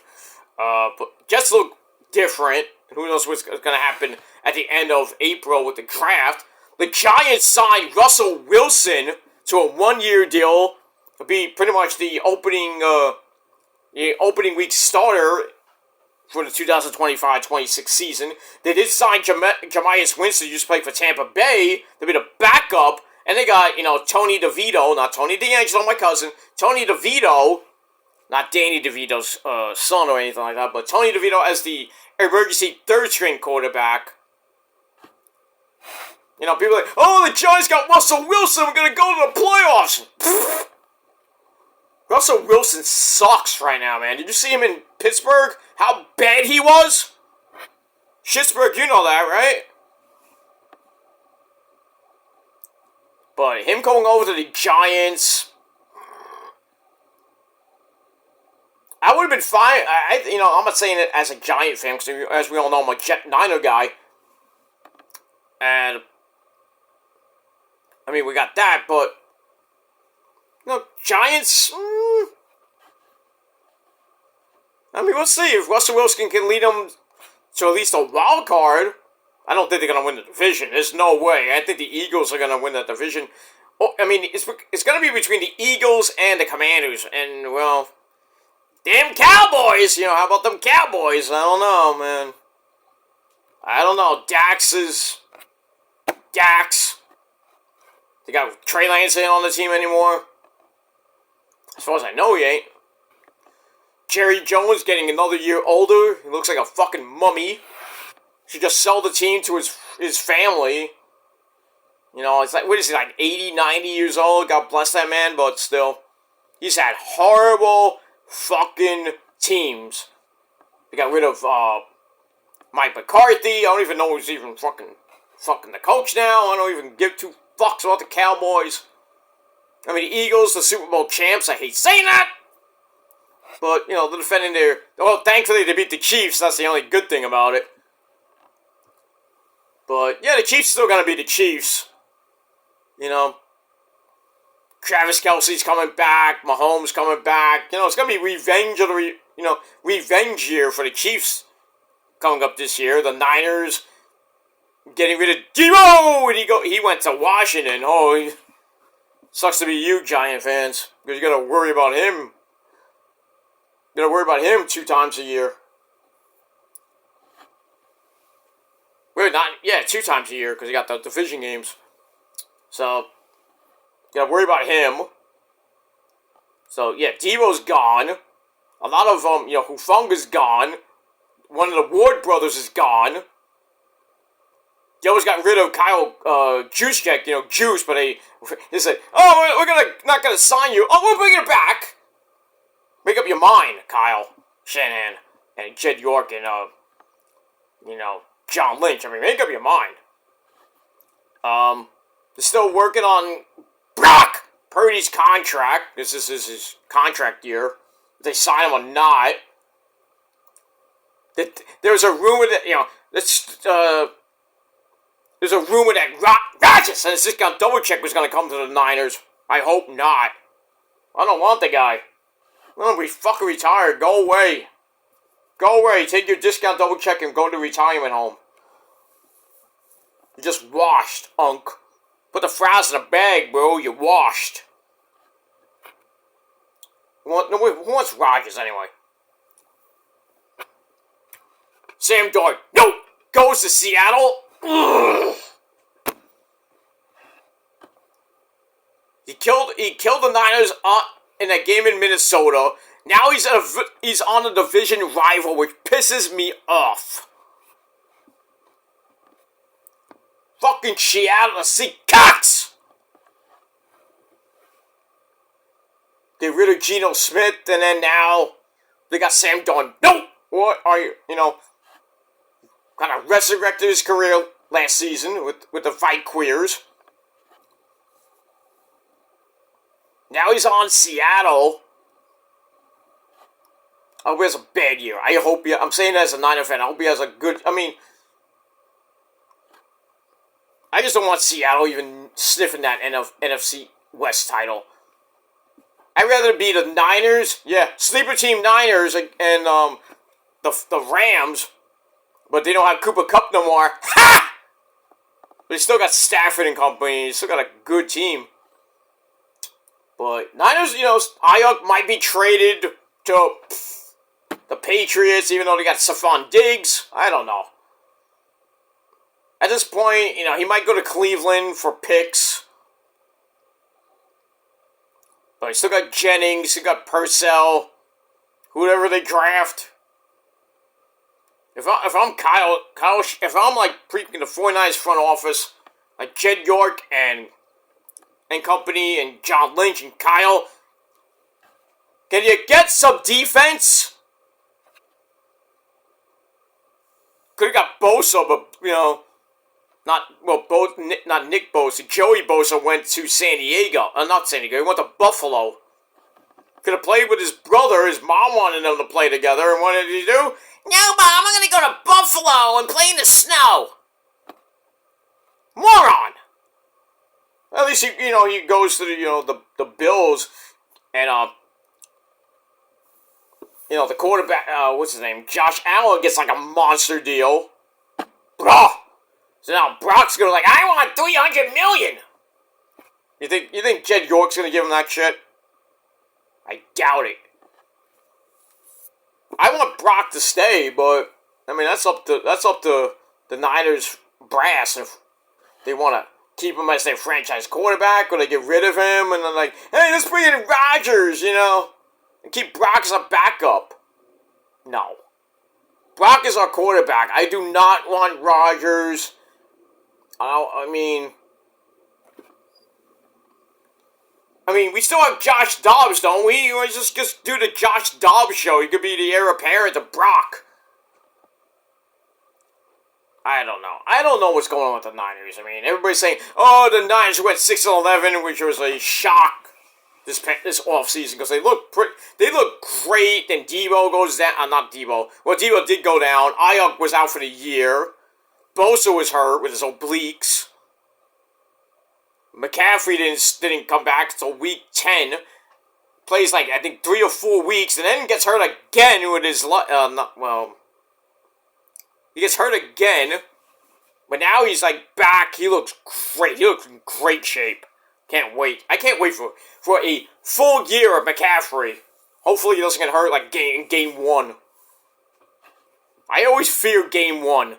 Speaker 1: But Jets look different. Who knows what's going to happen at the end of April with the draft. The Giants signed Russell Wilson to a one-year deal. It'll be pretty much the opening week starter for the 2025-26 season. They did sign Jameis Winston, who used to play for Tampa Bay, to be the backup. And they got, you know, Tony DeVito, not Tony D'Angelo, my cousin, Tony DeVito, not Danny DeVito's son or anything like that, but Tony DeVito as the emergency third-string quarterback. You know, people are like, oh, the Giants got Russell Wilson, we're going to go to the playoffs. Pfft. Russell Wilson sucks right now, man. Did you see him in Pittsburgh? How bad he was? Pittsburgh, you know that, right? But him going over to the Giants, I would have been fine. You know, I'm not saying it as a Giant fan, because as we all know, I'm a Niner guy. And, I mean, we got that, but, you know, Giants, I mean, we'll see. If Russell Wilson can lead them to at least a wild card, I don't think they're going to win the division. There's no way. I think the Eagles are going to win that division. Oh, I mean, it's going to be between the Eagles and the Commanders. And, well, damn Cowboys. You know, how about them Cowboys? I don't know, man. I don't know. Dax. They got Trey Lance ain't on the team anymore. As far as I know, he ain't. Jerry Jones getting another year older. He looks like a fucking mummy. Should just sell the team to his family. You know, it's like, what is he, like 80, 90 years old? God bless that man, but still. He's had horrible fucking teams. They got rid of Mike McCarthy. I don't even know who's even fucking the coach now. I don't even give two fucks about the Cowboys. I mean, the Eagles, the Super Bowl champs. I hate saying that. But, you know, they're defending their... Well, thankfully they beat the Chiefs. That's the only good thing about it. But, yeah, the Chiefs still gonna be the Chiefs. You know, Travis Kelce's coming back. Mahomes coming back. You know, it's gonna be revenge year for the Chiefs coming up this year. The Niners getting rid of Debo, and he went to Washington. Oh, sucks to be you, Giant fans, because you gotta worry about him. You gotta worry about him 2 times a year. Wait, 2 times a year, because he got the division games. So, you gotta worry about him. So, yeah, Debo's gone. A lot of Hufunga's gone. One of the Ward brothers is gone. They always got rid of Kyle Juszczyk, Juice, but they said, "Oh, we're not gonna sign you. Oh, we'll bring it back." Make up your mind, Kyle Shanahan and Jed York and John Lynch. I mean, make up your mind. They're still working on Brock Purdy's contract. This is his contract year. If they sign him or not. There's a rumor that there's a rumor that Rodgers and his discount double check was going to come to the Niners. I hope not. I don't want the guy. I'm going to be fucking retired. Go away. Go away. Take your discount double check and go to retirement home. You just washed, Unk. Put the fries in a bag, bro. You're washed. Who wants Rodgers anyway? Sam Darnold. No! Goes to Seattle. Ugh. He killed the Niners in that game in Minnesota. Now he's on a division rival, which pisses me off. Fucking Seattle to see cats. They rid of Geno Smith, and then now they got Sam Darnold. No! What are you, kind of resurrected his career last season with the Fight Queers. Now he's on Seattle. I hope he has a bad year. I'm saying that as a Niner fan. I hope he has a good, I just don't want Seattle even sniffing that NFC West title. I'd rather be the Niners, sleeper team Niners and the Rams, but they don't have Cooper Kupp no more. Ha! But they still got Stafford and company. They still got a good team. But Niners, Ayuk might be traded to the Patriots, even though they got Stephon Diggs. I don't know. At this point, he might go to Cleveland for picks. But he still got Jennings, he got Purcell, whoever they draft. If I'm Kyle, if I'm like freaking the 49ers front office, like Jed York and company and John Lynch and Kyle, can you get some defense? Could have got Bosa, but not Nick Bosa. Joey Bosa went to San Diego. Not San Diego. He went to Buffalo. Could have played with his brother. His mom wanted them to play together, and what did he do? No, Mom, I'm going to go to Buffalo and play in the snow. Moron. At least he goes to the Bills, and the quarterback. What's his name? Josh Allen gets like a monster deal. Bro. So now Brock's gonna I want $300 million. You think Jed York's gonna give him that shit? I doubt it. I want Brock to stay, but that's up to the Niners brass if they want to keep him as their franchise quarterback or they get rid of him and then hey, let's bring in Rodgers, and keep Brock as a backup. No. Brock is our quarterback. I do not want Rodgers. We still have Josh Dobbs, don't we? Just do the Josh Dobbs show. He could be the heir apparent to Brock. I don't know. I don't know what's going on with the Niners. Everybody's saying, oh, the Niners went 6-11, which was a shock this offseason because they look great. Then Debo goes down. Not Debo. Well, Debo did go down. Ayuk was out for the year. Bosa was hurt with his obliques. McCaffrey didn't come back until week 10. Plays 3 or 4 weeks, and then gets hurt again with his he gets hurt again, but now he's back. He looks great. He looks in great shape. Can't wait. I can't wait for a full year of McCaffrey. Hopefully he doesn't get hurt in game 1. I always fear game 1.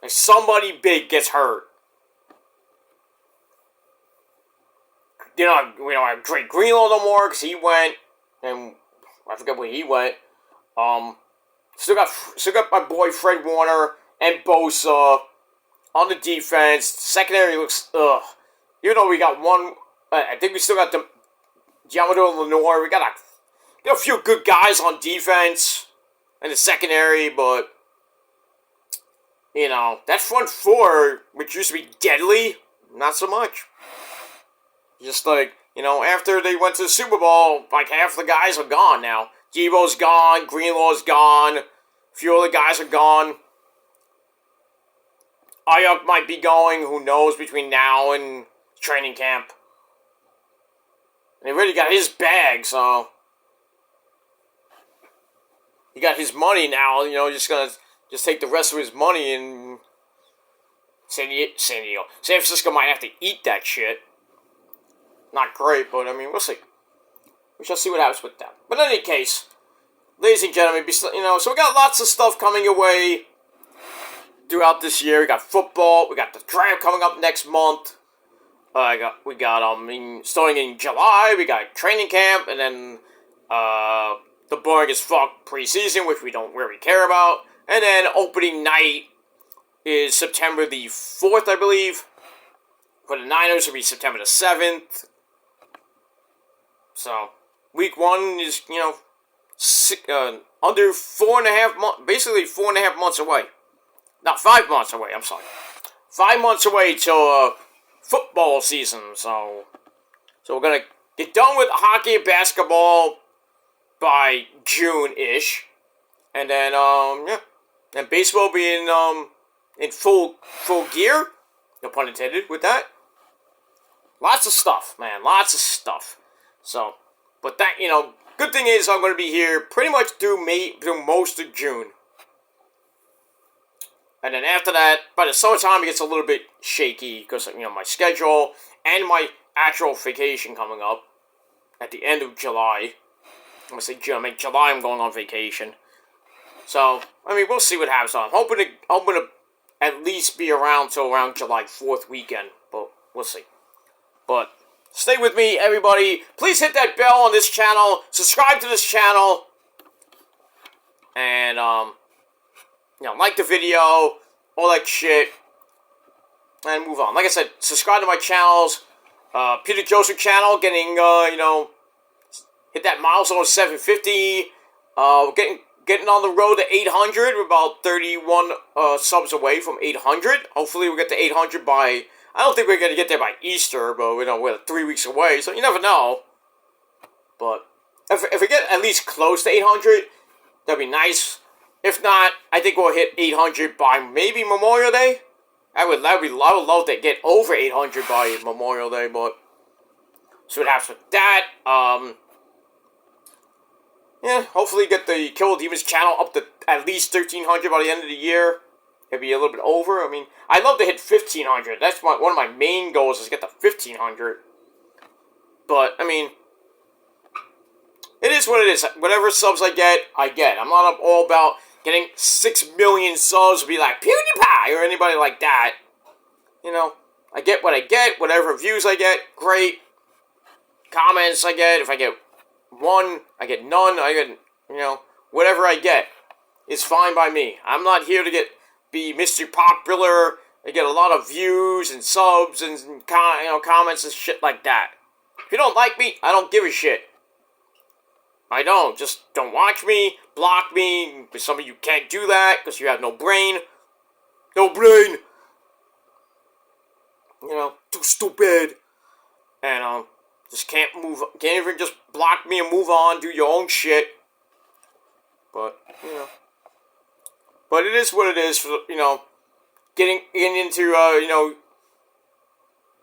Speaker 1: Somebody big gets hurt. We don't have Drake Greenlaw no more because he went, and I forget where he went. Still got my boy Fred Warner and Bosa on the defense. Secondary looks even though we got one, I think we still got the Yamato Lenore. We got a few good guys on defense in the secondary, but that front four, which used to be deadly, not so much. Just like, after they went to the Super Bowl, like half the guys are gone now. Devo's gone, Greenlaw's gone, a few other guys are gone. Ayuk might be going, who knows, between now and training camp. And he already got his bag, so he got his money now, just gonna take the rest of his money, and San Francisco might have to eat that shit. Not great, but I mean, we'll see. We shall see what happens with that. But in any case, ladies and gentlemen, so we got lots of stuff coming your way throughout this year. We got football. We got the draft coming up next month. We got starting in July. We got training camp, and then the boring as fuck preseason, which we don't really care about. And then opening night is September the 4th, I believe. For the Niners, it'll be September the 7th. So, week 1 is, under 4.5 months, basically 4.5 months away. Not 5 months away, I'm sorry. 5 months away till football season, so we're going to get done with hockey and basketball by June-ish. And then, and baseball will be in full gear, no pun intended with that. Lots of stuff, man, lots of stuff. So, but that, good thing is I'm going to be here pretty much through most of June. And then after that, by the summertime, it gets a little bit shaky because, my schedule and my actual vacation coming up at the end of July. I'm going to say June. July I'm going on vacation. So, we'll see what happens. I'm hoping to at least be around till around July 4th weekend, but we'll see. But stay with me, everybody. Please hit that bell on this channel. Subscribe to this channel. And, like the video, all that shit. And move on. Like I said, subscribe to my channels. Peter Joseph channel, getting, hit that milestone 750. Getting on the road to 800. We're about 31 subs away from 800. Hopefully we'll get to 800 by... I don't think we're going to get there by Easter, but we're 3 weeks away, so you never know. But if we get at least close to 800, that'd be nice. If not, I think we'll hit 800 by maybe Memorial Day. I would love to get over 800 by Memorial Day, but so what happens with that. Hopefully get the Kill Demons channel up to at least 1,300 by the end of the year. Maybe a little bit over. I'd love to hit 1,500. That's one of my main goals is to get to 1,500. But, it is what it is. Whatever subs I get, I get. I'm not all about getting 6 million subs to be like PewDiePie or anybody like that. I get what I get. Whatever views I get, great. Comments I get. If I get one, I get none. I get, whatever I get is fine by me. I'm not here to be Mr. Popular. I get a lot of views and subs and comments and shit like that. If you don't like me, I don't give a shit. I don't. Just don't watch me, block me. Some of you can't do that because you have no brain. No brain. Too stupid. And, just can't even just block me and move on, do your own shit. But, But it is what it is for, getting into,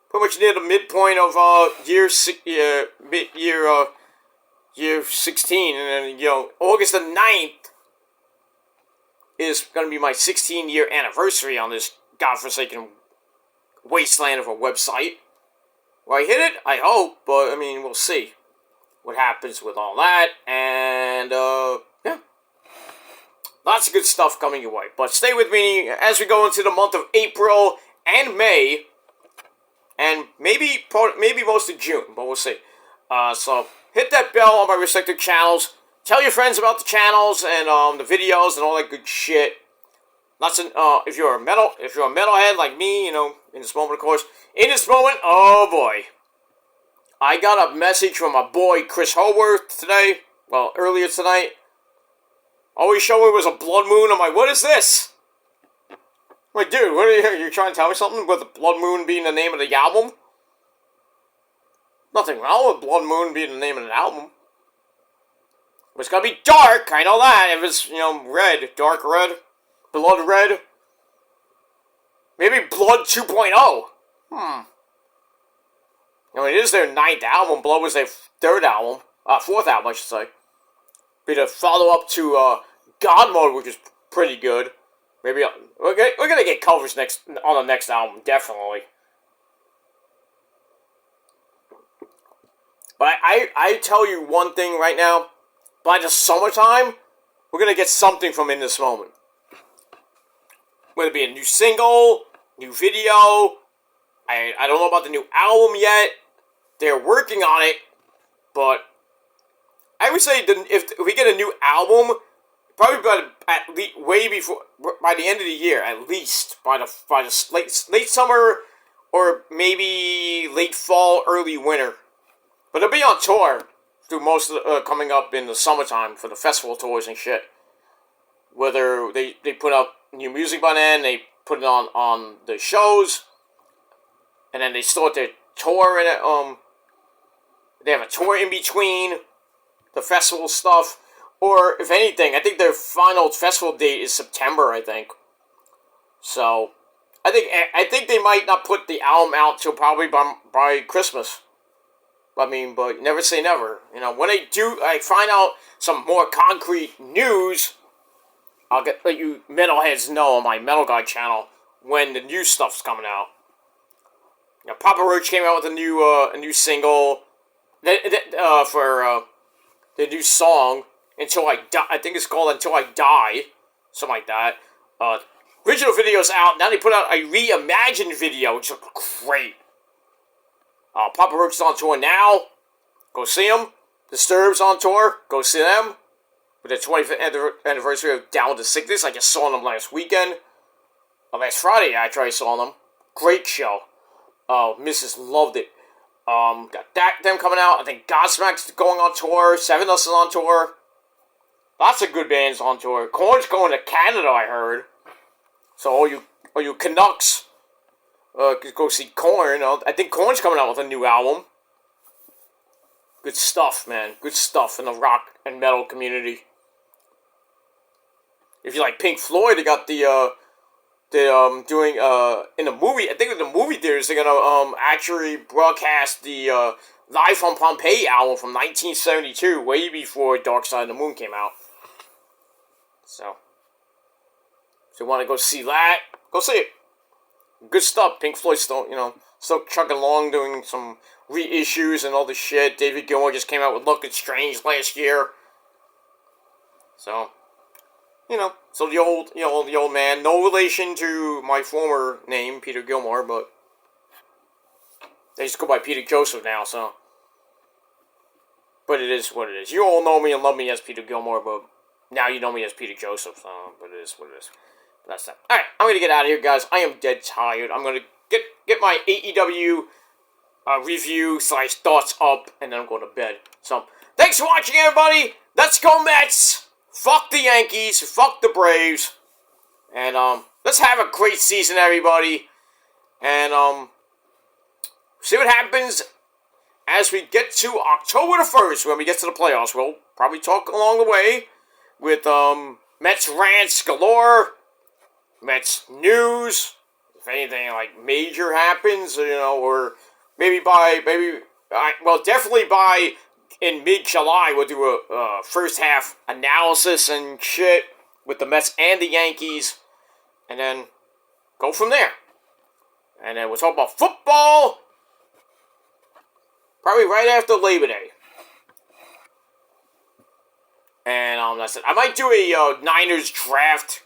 Speaker 1: pretty much near the midpoint of, year 16. And then, August the 9th is going to be my 16-year anniversary on this godforsaken wasteland of a website. Will I hit it? I hope, but, we'll see what happens with all that. And, lots of good stuff coming your way. But stay with me as we go into the month of April and May. And maybe most of June, but we'll see. So hit that bell on my respective channels. tell your friends about the channels and the videos and all that good shit. If you're a metalhead like me, in this moment, of course. In this moment, oh boy, I got a message from my boy Chris Howarth today. Well, earlier tonight. All he showed me was a blood moon. I'm like, what is this? I'm like, dude, what are you trying to tell me something with the blood moon being the name of the album? Nothing wrong with blood moon being the name of the album. But it's gotta be dark. I know that. If it's red, dark red. Blood Red? Maybe Blood 2.0. It is their 9th album. Blood was their 3rd album. 4th album, I should say. Be the follow-up to God Mode, which is pretty good. Maybe we're gonna get covers on the next album, definitely. But I tell you one thing right now. By the summertime, we're gonna get something from In This Moment. Whether it be a new single, new video, I don't know about the new album yet. They're working on it, but I would say if we get a new album, probably by the end of the year, at least by the late summer or maybe late fall, early winter. But they'll be on tour through most of coming up in the summertime for the festival tours and shit. Whether they put up new music by then, they put it on the shows, and then they start their tour, and they have a tour in between the festival stuff, or if anything, I think their final festival date is September, I think. So, I think they might not put the album out till probably by Christmas. But never say never. When they do, I find out some more concrete news, I'll let you metalheads know on my Metal Guy channel when the new stuff's coming out. Papa Roach came out with a new single for the new song Until I Die. I think it's called Until I Die, something like that. Original video's out. Now they put out a reimagined video, which looks great. Papa Roach is on tour now. Go see him. Disturbed's on tour. Go see them. With the 25th anniversary of Down to Sickness. I just saw them last weekend. Last Friday, actually, I saw them. Great show. Mrs. loved it. Got them coming out. I think Godsmack's going on tour. Seven Us is on tour. Lots of good bands on tour. Korn's going to Canada, I heard. So all you Canucks, go see Korn. I think Korn's coming out with a new album. Good stuff, man. Good stuff in the rock and metal community. If you like Pink Floyd, they got doing in the movie. I think in the movie theaters they're gonna actually broadcast the Live from Pompeii album from 1972, way before Dark Side of the Moon came out. So if you want to go see that, go see it. Good stuff. Pink Floyd still chugging along, doing some reissues and all this shit. David Gilmour just came out with Looking Strange last year. So, so the old man, no relation to my former name, Peter Gilmour, but they just go by Peter Joseph now, so. But it is what it is. You all know me and love me as Peter Gilmour, but now you know me as Peter Joseph, so, but it is what it is. But that's that. Alright, I'm gonna get out of here, guys. I am dead tired. I'm gonna get my AEW review / thoughts up, and then I'm going to bed. So, thanks for watching, everybody. Let's go Mets. Fuck the Yankees. Fuck the Braves. And let's have a great season, everybody. And see what happens as we get to October the 1st when we get to the playoffs. We'll probably talk along the way with Mets rants galore, Mets news. If anything like major happens, or definitely by in mid-July, we'll do a first half analysis and shit with the Mets and the Yankees, and then go from there. And then we'll talk about football probably right after Labor Day. And that's it. I might do a Niners draft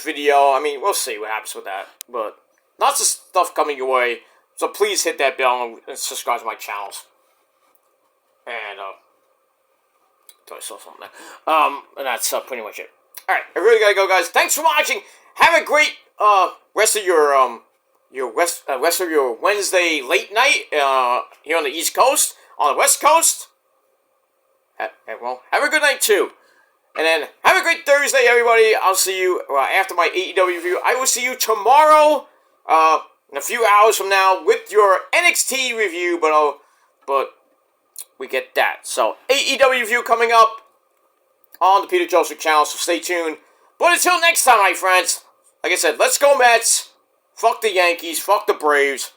Speaker 1: video. I mean, we'll see what happens with that. But lots of stuff coming your way. So please hit that bell and subscribe to my channels. And I saw something there. And that's pretty much it. Alright, I really gotta go, guys. Thanks for watching. Have a great rest of your rest of your Wednesday late night here on the East Coast. On the West Coast, well, have a good night too. And then have a great Thursday, everybody. I'll see you after my AEW review. I will see you tomorrow, in a few hours from now, with your NXT review. But we get that. So AEW review coming up on the Peter Joseph channel. So stay tuned. But until next time, my friends. Like I said, let's go Mets. Fuck the Yankees. Fuck the Braves.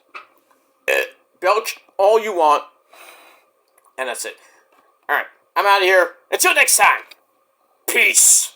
Speaker 1: Belch all you want. And that's it. Alright, I'm out of here. Until next time. Peace.